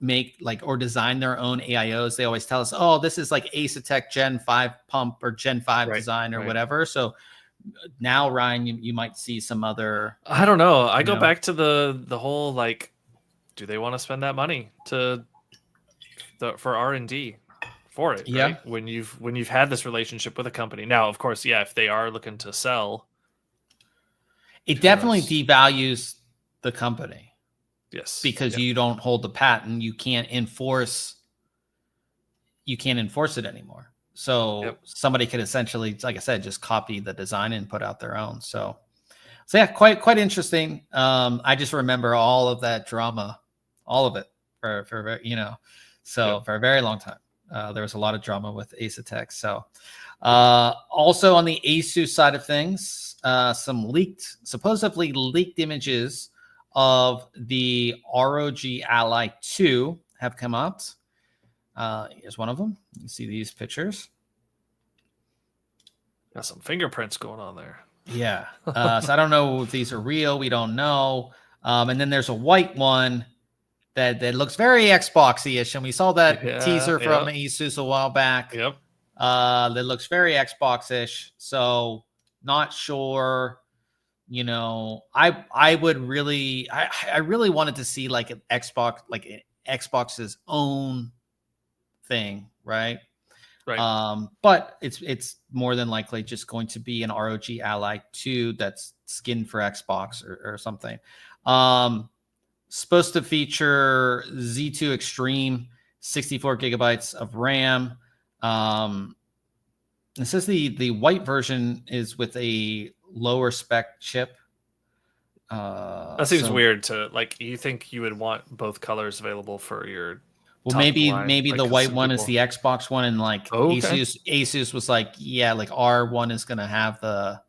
make like or design their own AIOs. They always tell us, oh, this is like Asetek Gen 5 pump or Gen 5 design or whatever. So now, Ryan, you might see some other. I don't know. I go back to the whole like, do they want to spend that money for R&D for it? Yeah. Right? When you've had this relationship with a company. Now, of course, if they are looking to sell, it definitely devalues the company. Yes, because you don't hold the patent, you can't enforce it anymore. So somebody could essentially, like I said, just copy the design and put out their own. So yeah, quite interesting. I just remember all of that drama, all of it for for a very long time. There was a lot of drama with Asetek. So also on the Asus side of things, some supposedly leaked images of the ROG Ally 2 have come out. Here's one of them. You see these pictures. Got some fingerprints going on there. Yeah. So I don't know if these are real. We don't know. And then there's a white one that looks very Xboxy-ish. And we saw that teaser from Asus a while back. Yep. That looks very Xbox-ish. So not sure. I would really, I really wanted to see like an Xbox, like Xbox's own thing, right? Right. But it's more than likely just going to be an ROG Ally 2 that's skinned for Xbox or something. Supposed to feature Z2 Extreme, 64 gigabytes of RAM. It says the white version is with a lower spec chip. That seems weird to like. You think you would want both colors available for your? Well, maybe like, the white one is the Xbox one, and like Asus was like, yeah, like our one is gonna have the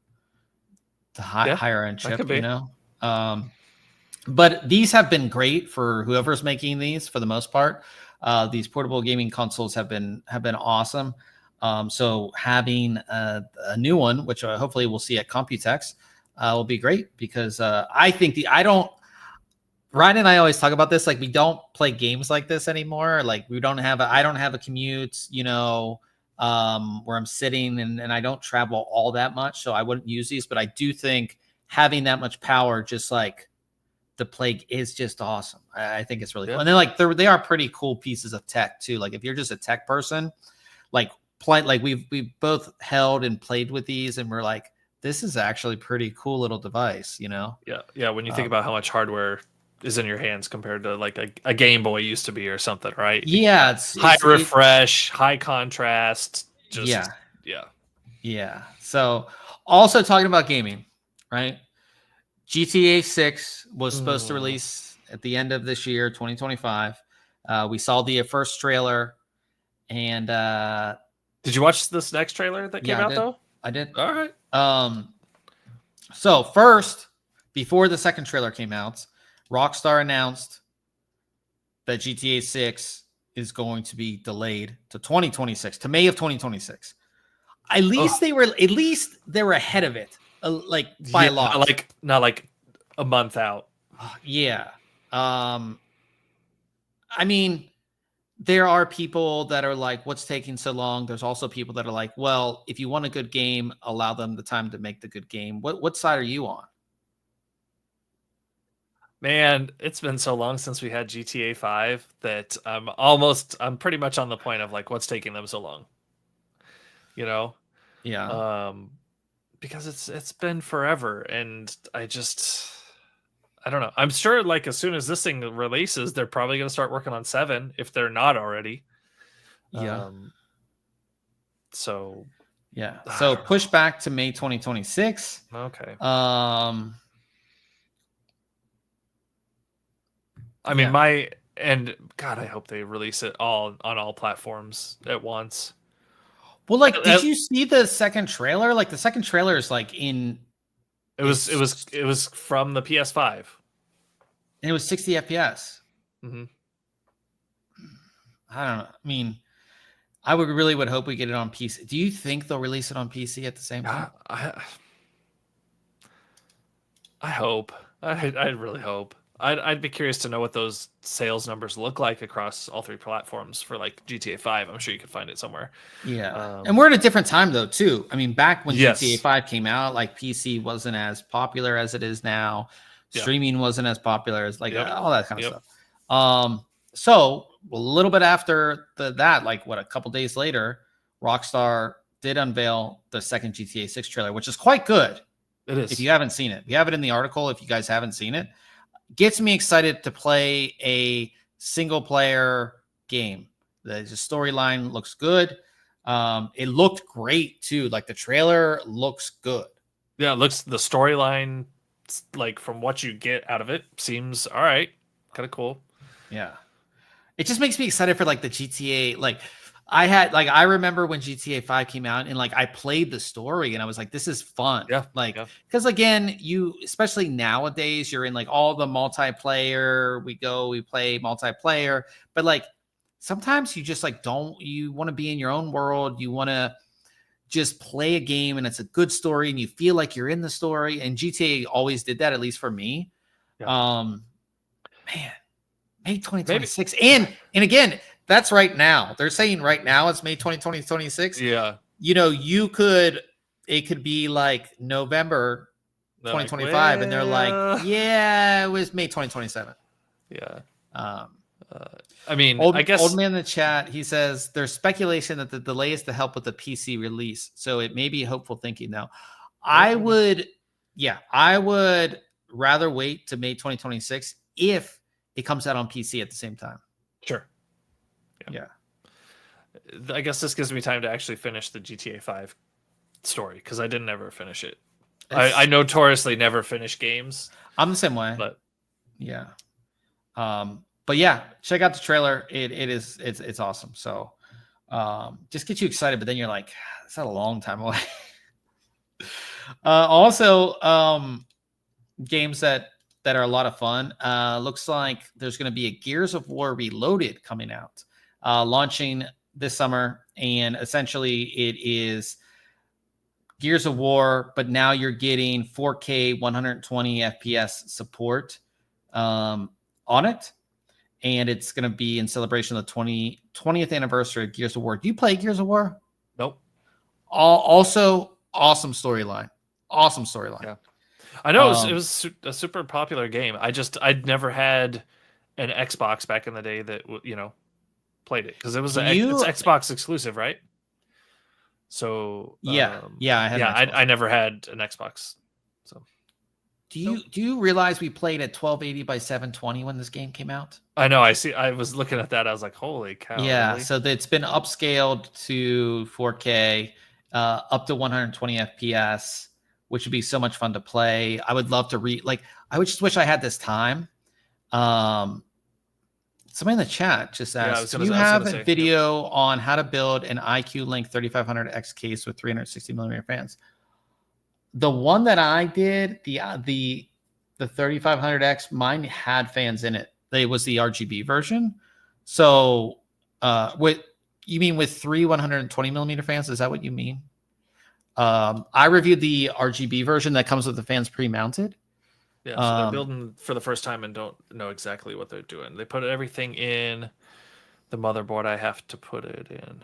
higher end chip, But these have been great for whoever's making these for the most part. These portable gaming consoles have been awesome. So having a new one, which hopefully we'll see at Computex, will be great because I think Ryan and I always talk about this. Like we don't play games like this anymore. Like I don't have a commute, where I'm sitting and I don't travel all that much. So I wouldn't use these, but I do think having that much power, just like the Plague, is just awesome. I think it's really cool. And then like they are pretty cool pieces of tech too. Like if you're just a tech person, like we've both held and played with these and we're like, this is actually pretty cool little device, Yeah. When you think about how much hardware is in your hands compared to like a Game Boy used to be or something, right? Yeah, it's high refresh, high contrast. Yeah. So also talking about gaming, right? GTA 6 was supposed to release at the end of this year, 2025. We saw the first trailer, and did you watch this next trailer that came out though? I did. All right. So first, before the second trailer came out, Rockstar announced that GTA 6 is going to be delayed to 2026, to May of 2026. At least they were ahead of it, by a lot. Not like a month out. Yeah. I mean, there are people that are like, what's taking so long? There's also people that are like, well, if you want a good game, allow them the time to make the good game. What side are you on? Man, it's been so long since we had GTA 5 that I'm pretty much on the point of like, what's taking them so long? Yeah. Because it's been forever, and I don't know. I'm sure like as soon as this thing releases, they're probably going to start working on 7 if they're not already. Yeah. So push back to May 2026. Okay. I mean, God, I hope they release it all on all platforms at once. Well, like, did you see the second trailer? Like, the second trailer is like It was from the PS5, and it was 60 FPS. Mm-hmm. I don't know. I mean, I would hope we get it on PC. Do you think they'll release it on PC at the same time? I hope. I really hope. I'd be curious to know what those sales numbers look like across all 3 platforms for like GTA 5. I'm sure you could find it somewhere. Yeah. And we're at a different time though, too. I mean, back when Yes. GTA 5 came out, like PC wasn't as popular as it is now. Yeah. Streaming wasn't as popular as like all that kind of Yep. stuff. So a little bit after that, like what, a couple days later, Rockstar did unveil the second GTA 6 trailer, which is quite good. It is. If you haven't seen it, we have it in the article. If you guys haven't seen it, gets me excited to play a single player game. The storyline looks good. It looked great too. Like the trailer looks good. Yeah, it looks, the storyline, like from what you get out of it, seems all right. Kind of cool. Yeah. It just makes me excited for like the GTA. Like I remember when GTA 5 came out and like I played the story and I was like, this is fun. Yeah. Like, because again, especially nowadays, you're in like all the multiplayer. We play multiplayer, but like sometimes you just like you want to be in your own world. You want to just play a game and it's a good story and you feel like you're in the story. And GTA always did that, at least for me. Yeah. Man. May 2026. And again, that's right now. They're saying right now it's May 2026. Yeah. You know, it could be like November 2025. Like, and they're like, yeah, it was May 2027. Yeah. I mean, I guess old man in the chat, he says there's speculation that the delay is to help with the PC release. So it may be hopeful thinking though. I would rather wait to May 2026 if it comes out on PC at the same time. Sure. Yeah. I guess this gives me time to actually finish the GTA 5 story because I didn't ever finish it. I notoriously never finish games. I'm the same way. But yeah. But yeah, check out the trailer. It's awesome. So just get you excited, but then you're like, it's not a long time away. Also, games that are a lot of fun. Looks like there's going to be a Gears of War Reloaded coming out, launching this summer. And essentially it is Gears of War, but now you're getting 4K 120 FPS support on it. And it's going to be in celebration of the 20th anniversary of Gears of War. Do you play Gears of War? Nope. Also, awesome storyline. Awesome storyline. Yeah. I know it was a super popular game. I'd never had an Xbox back in the day that played it because it's Xbox exclusive, right? So I never had an Xbox. So do you realize we played at 1280 by 720 when this game came out? I know. I was looking at that. I was like, holy cow! Yeah. Really? So it's been upscaled to 4K, up to 120 FPS. Which would be so much fun to play. I would love to I would just wish I had this time. Somebody in the chat just asked, do you have a video on how to build an IQ Link 3500X case with 360 millimeter fans? The one that I did, the 3500X, mine had fans in it. It was the RGB version. So you mean with 3 120 millimeter fans? Is that what you mean? I reviewed the RGB version that comes with the fans pre-mounted. Yeah, so they're building for the first time and don't know exactly what they're doing. They put everything in the motherboard. I have to put it in.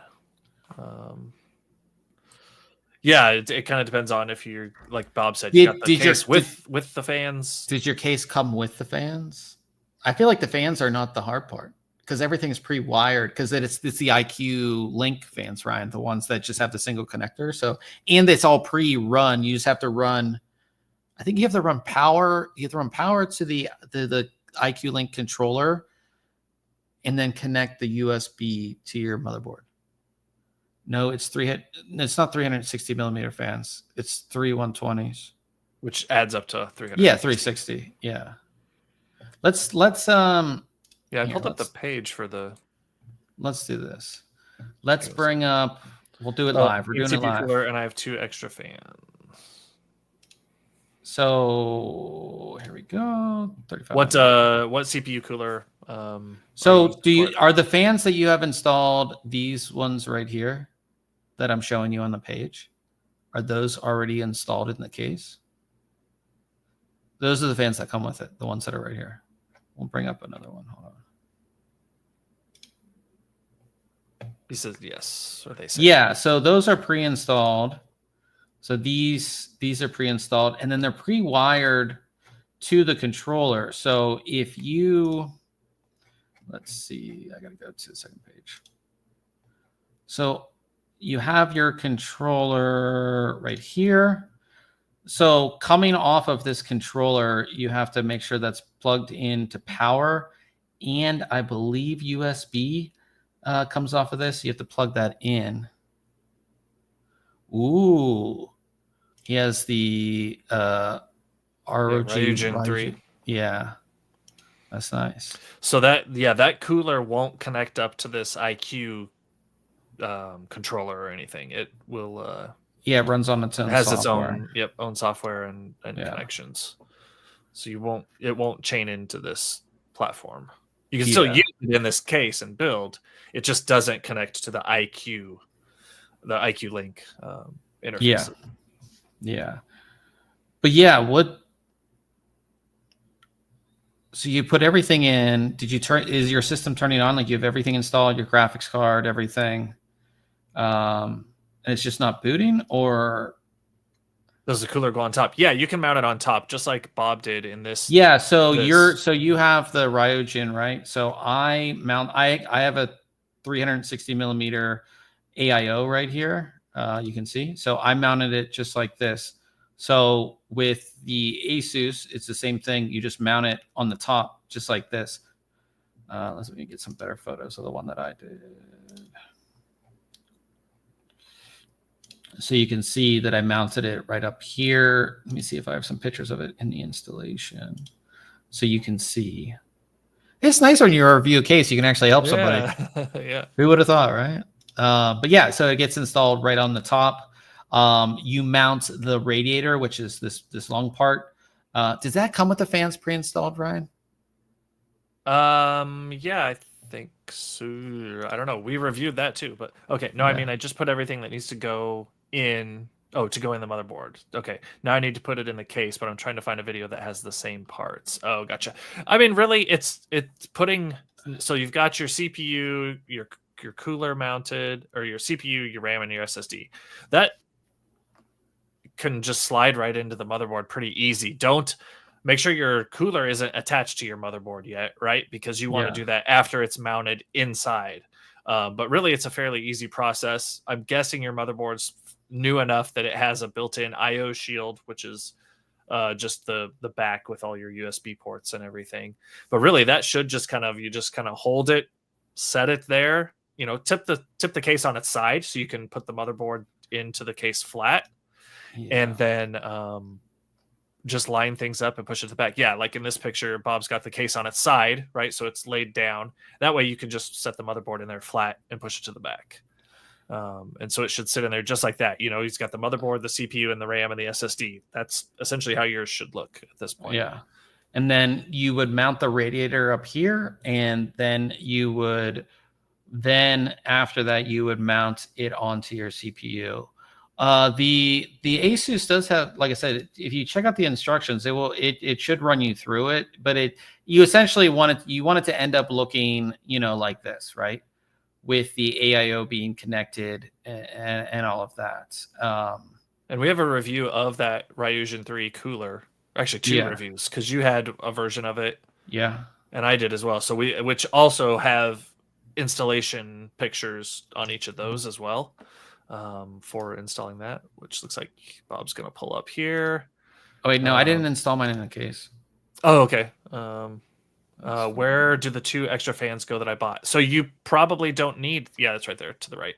Yeah, it kind of depends on if you're, like Bob said, you got the case with the fans. Did your case come with the fans? I feel like the fans are not the hard part. Because everything's pre-wired, because it's the IQ Link fans, Ryan, the ones that just have the single connector. So, and it's all pre-run. You just have to run. I think you have to run power. You have to run power to the IQ Link controller, and then connect the USB to your motherboard. No, it's not 360 millimeter fans. It's 3 120s, which adds up to 300. Yeah, 360. Yeah. Let's Yeah, I pulled up the page for the. Let's do this. Let's bring up. We'll do it live. We're doing it live. And I have 2 extra fans. So here we go. 35. What CPU cooler? So are the fans that you have installed these ones right here that I'm showing you on the page? Are those already installed in the case? Those are the fans that come with it. The ones that are right here. We'll bring up another one. Hold on. He says yes, or they say. Yeah, so those are pre-installed. So these are pre-installed, and then they're pre-wired to the controller. So if you, let's see, I gotta go to the second page. So you have your controller right here. So coming off of this controller, you have to make sure that's plugged into power, and I believe USB comes off of this. You have to plug that in. Ooh, he has the ROG Ryujin 3. Yeah, that's nice. So that cooler won't connect up to this IQ controller or anything. It will. Yeah, it runs on its own. It has software. its own software and connections. So it won't chain into this platform. You can still use it in this case and build. It just doesn't connect to the IQ Link interface. Yeah. But yeah, so you put everything in. Is your system turning on? Like you have everything installed, your graphics card, everything. And it's just not booting, or does the cooler go on top? Yeah, you can mount it on top, just like Bob did in this. Yeah, so you have the Ryujin, right? So I have a 360 millimeter AIO right here. You can see. So I mounted it just like this. So with the Asus, it's the same thing. You just mount it on the top, just like this. Let me get some better photos of the one that I did. So you can see that I mounted it right up here. Let me see if I have some pictures of it in the installation. So you can see. It's nice when you review a case, you can actually help somebody. Yeah. Who would have thought, right? But yeah, so it gets installed right on the top. You mount the radiator, which is this long part. Does that come with the fans pre-installed, Ryan? Yeah, I think so. I don't know. We reviewed that too, but okay. No, yeah. I mean, I just put everything that needs to go in. Oh, to go in the motherboard. Okay. Now I need to put it in the case, but I'm trying to find a video that has the same parts. Oh, gotcha. I mean, really, it's putting. So you've got your CPU, your cooler mounted, or your CPU, your RAM, and your SSD. That can just slide right into the motherboard pretty easy. Don't make sure your cooler isn't attached to your motherboard yet, right? Because you want to do that after it's mounted inside. But really, it's a fairly easy process. I'm guessing your motherboard's new enough that it has a built-in I/O shield, which is just the back with all your USB ports and everything. But really, that should just kind of hold it, set it there. You know, tip the case on its side so you can put the motherboard into the case flat, and then just line things up and push it to the back. Yeah, like in this picture, Bob's got the case on its side, right? So it's laid down. That way you can just set the motherboard in there flat and push it to the back. And so it should sit in there just like that. You know, he's got the motherboard, the CPU, and the RAM, and the SSD. That's essentially how yours should look at this point. Yeah. And then you would mount the radiator up here, and then after that, you would mount it onto your CPU. The Asus does have, like I said, if you check out the instructions, it should run you through it, but you essentially want it to end up looking, like this, right? With the AIO being connected and all of that. And we have a review of that Ryujin 3 cooler, actually two reviews, because you had a version of it. Yeah. And I did as well. So which also have installation pictures on each of those as well. For installing that, which looks like Bob's gonna pull up here. Oh wait, no, I didn't install mine in the case. Oh, okay. Where do the two extra fans go that I bought? So you probably don't need. Yeah, that's right there to the right.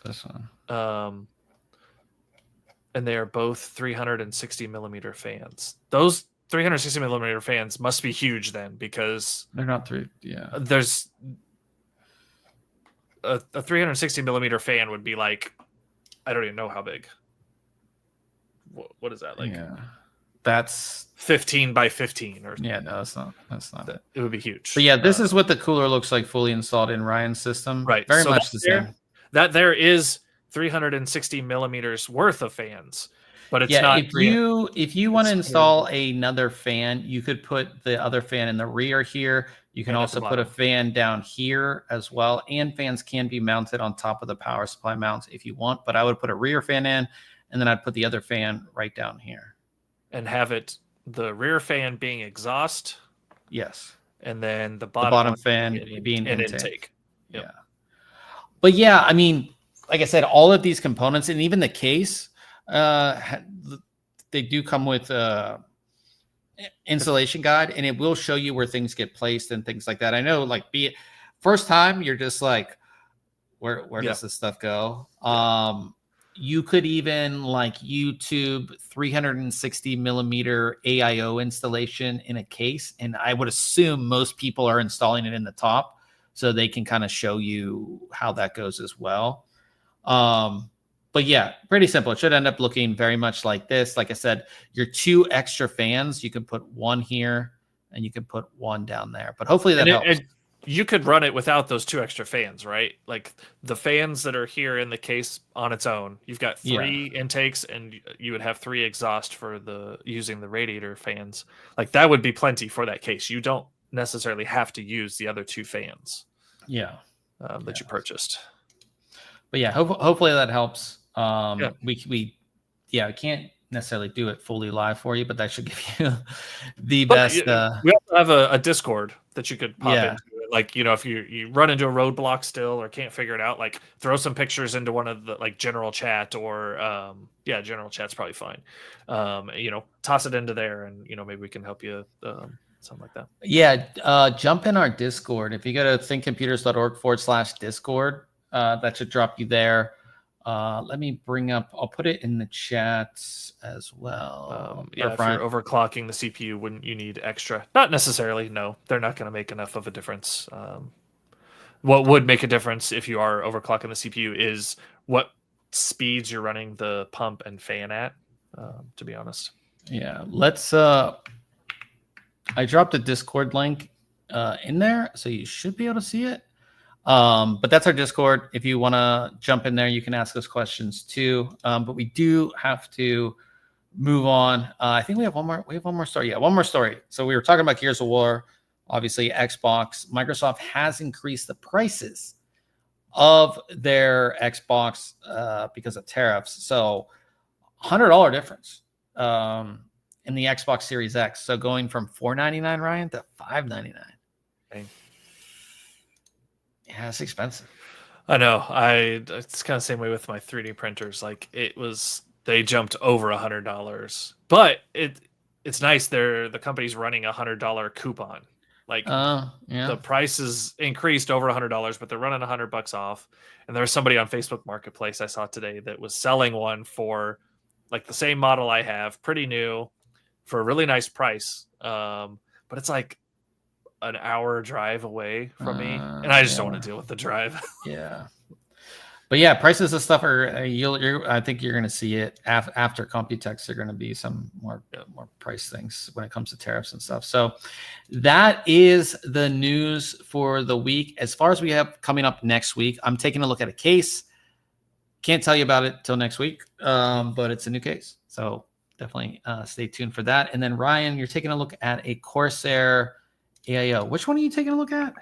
This one. And they are both 360 millimeter fans. Those 360 millimeter fans must be huge then, because they're not three. Yeah. There's a 360 millimeter fan would be like, I don't even know how big. What is that like? Yeah, that's 15 by 15 or yeah. No, that's not it. It would be huge. But yeah, this is what the cooler looks like fully installed in Ryan's system. Right, very much the same. That there is 360 millimeters worth of fans. but it's not. If you want to install another fan, you could put the other fan in the rear here. You can also put a fan down here as well, and fans can be mounted on top of the power supply mounts if you want, but I would put a rear fan in, and then I'd put the other fan right down here. And have the rear fan being exhaust? Yes. And then the bottom fan being intake. Yep. Yeah. But yeah, I mean, like I said, all of these components and even the case, they do come with installation guide, and it will show you where things get placed and things like that. I know, like, first time you're just like, where does this stuff go? You could even like YouTube 360 millimeter AIO installation in a case, and I would assume most people are installing it in the top, so they can kind of show you how that goes as well. But yeah, pretty simple. It should end up looking very much like this. Like I said, your 2 extra fans, you can put one here and you can put one down there. But hopefully that helps. You could run it without those 2 extra fans, right? Like the fans that are here in the case on its own. You've got 3 intakes, and you would have 3 exhaust for using the radiator fans. Like that would be plenty for that case. You don't necessarily have to use the other 2 fans. Yeah. That you purchased. But yeah, hopefully that helps. We can't necessarily do it fully live for you, but that should give you the best. We also have a Discord that you could pop into. Like, if you run into a roadblock still or can't figure it out, like throw some pictures into one of the general chat or general chat's probably fine. Toss it into there, and maybe we can help you. Something like that. Yeah, jump in our Discord. If you go to thinkcomputers.org/Discord, that should drop you there. Let me bring up, I'll put it in the chat as well. If you're overclocking the CPU, wouldn't you need extra? Not necessarily, no. They're not going to make enough of a difference. What would make a difference if you are overclocking the CPU is what speeds you're running the pump and fan at, to be honest. Yeah, let's... I dropped a Discord link in there, so you should be able to see it. But that's our Discord. If you want to jump in there, you can ask us questions too. But we do have to move on. I think we have one more. We have one more story. Yeah, one more story. So we were talking about Gears of War. Obviously, Xbox. Microsoft has increased the prices of their Xbox because of tariffs. So $100 difference in the Xbox Series X. So going from $499, Ryan, to $599. Okay. Yeah, it's expensive. I know. It's kind of the same way with my 3D printers. Like they jumped over $100, but it's nice. The company's running $100 coupon. Like the price is increased over $100, but they're running $100 off. And there was somebody on Facebook Marketplace I saw today that was selling one for like the same model I have, pretty new, for a really nice price. But it's like an hour drive away from me, and I just don't want to deal with the drive. Yeah, but yeah, prices of stuff are I think you're going to see it after Computex. There are going to be some more price things when it comes to tariffs and stuff. So that is the news for the week. As far as we have coming up next week, I'm taking a look at a case. Can't tell you about it till next week, but it's a new case, so definitely stay tuned for that. And then Ryan, you're taking a look at a Corsair AIO. Which one are you taking a look at?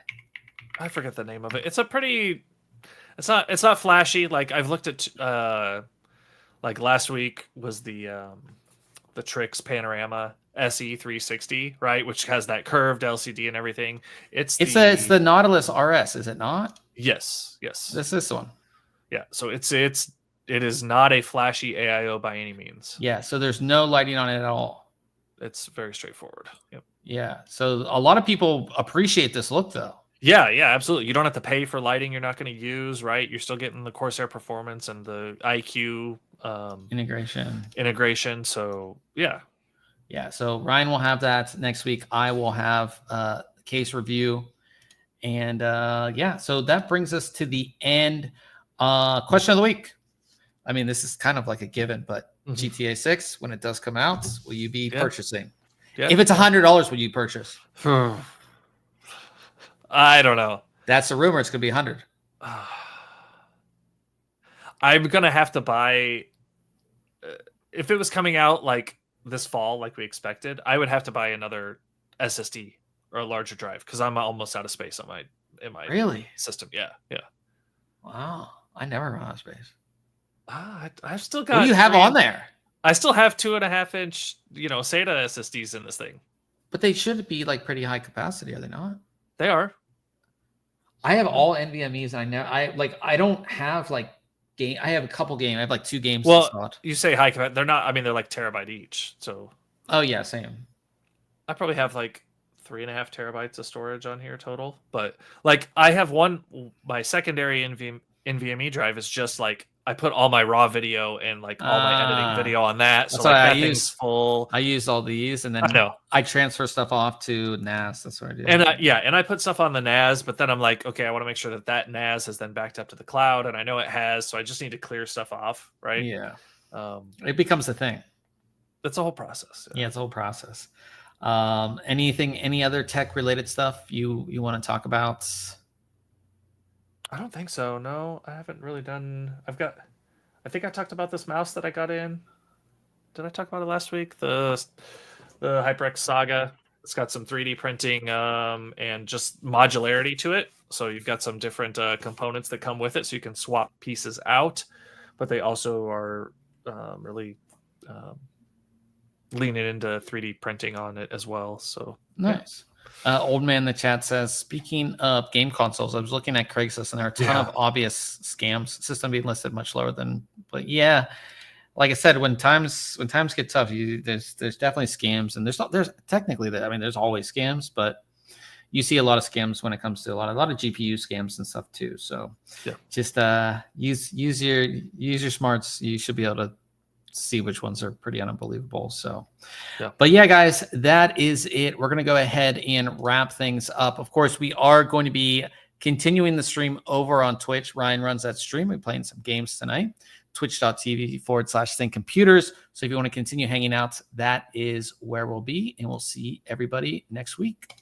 I forget the name of it. It's a pretty... It's not flashy. Like I've looked at... like last week was the Trix Panorama SE360, right? Which has that curved LCD and everything. It's the Nautilus RS, is it not? Yes. This one. Yeah. So it is not a flashy AIO by any means. Yeah. So there's no lighting on it at all. It's very straightforward. Yep. Yeah. So a lot of people appreciate this look, though. Yeah, absolutely. You don't have to pay for lighting you're not going to use, right? You're still getting the Corsair performance and the IQ integration. So yeah. So Ryan will have that next week. I will have case review, and so that brings us to the end. Question of the week. I mean, this is kind of like a given, but GTA 6, when it does come out, will you be purchasing? Yeah. If it's $100, will you purchase? I don't know. That's the rumor. It's going to be 100. I'm going to have to buy if it was coming out like this fall, like we expected, I would have to buy another SSD or a larger drive because I'm almost out of space on in my really system. Yeah. Wow, I never run out of space. I've still got. What do you have on there? I still have 2.5-inch, SATA SSDs in this thing. But they should be like pretty high capacity, are they not? They are. I have all NVMe's, and I don't have like game. I have a couple games. I have like 2 games. Well, you say high capacity. They're not. I mean, they're like terabyte each. So. Oh yeah, same. I probably have like 3.5 terabytes of storage on here total. But like, I have my secondary NVMe drive is just like I put all my raw video and like all my editing video on that. So like, that thing's full. I use all these, and then I transfer stuff off to NAS. That's what I do. And and I put stuff on the NAS, but then I'm like, okay, I want to make sure that NAS is then backed up to the cloud, and I know it has, so I just need to clear stuff off, right? Yeah. It becomes a thing. It's a whole process. Yeah, it's a whole process. Any other tech related stuff you want to talk about? I don't think so. No, I haven't really done. I think I talked about this mouse that I got in. Did I talk about it last week? The HyperX Saga. It's got some 3D printing and just modularity to it. So you've got some different components that come with it, so you can swap pieces out. But they also are really leaning into 3D printing on it as well. So nice. Old man in the chat says, speaking of game consoles, I was looking at Craigslist and there are a ton of obvious scams. System being listed much lower than, but yeah, like I said, when times get tough, there's definitely scams, and there's technically that. I mean, there's always scams, but you see a lot of scams when it comes to a lot of GPU scams and stuff too. So just use your smarts. You should be able to see which ones are pretty unbelievable. So but yeah, guys, that is it. We're going to go ahead and wrap things up. Of course, we are going to be continuing the stream over on Twitch. Ryan runs that stream. We're playing some games tonight. Twitch.tv/ThinkComputers. So if you want to continue hanging out, that is where we'll be, and we'll see everybody next week.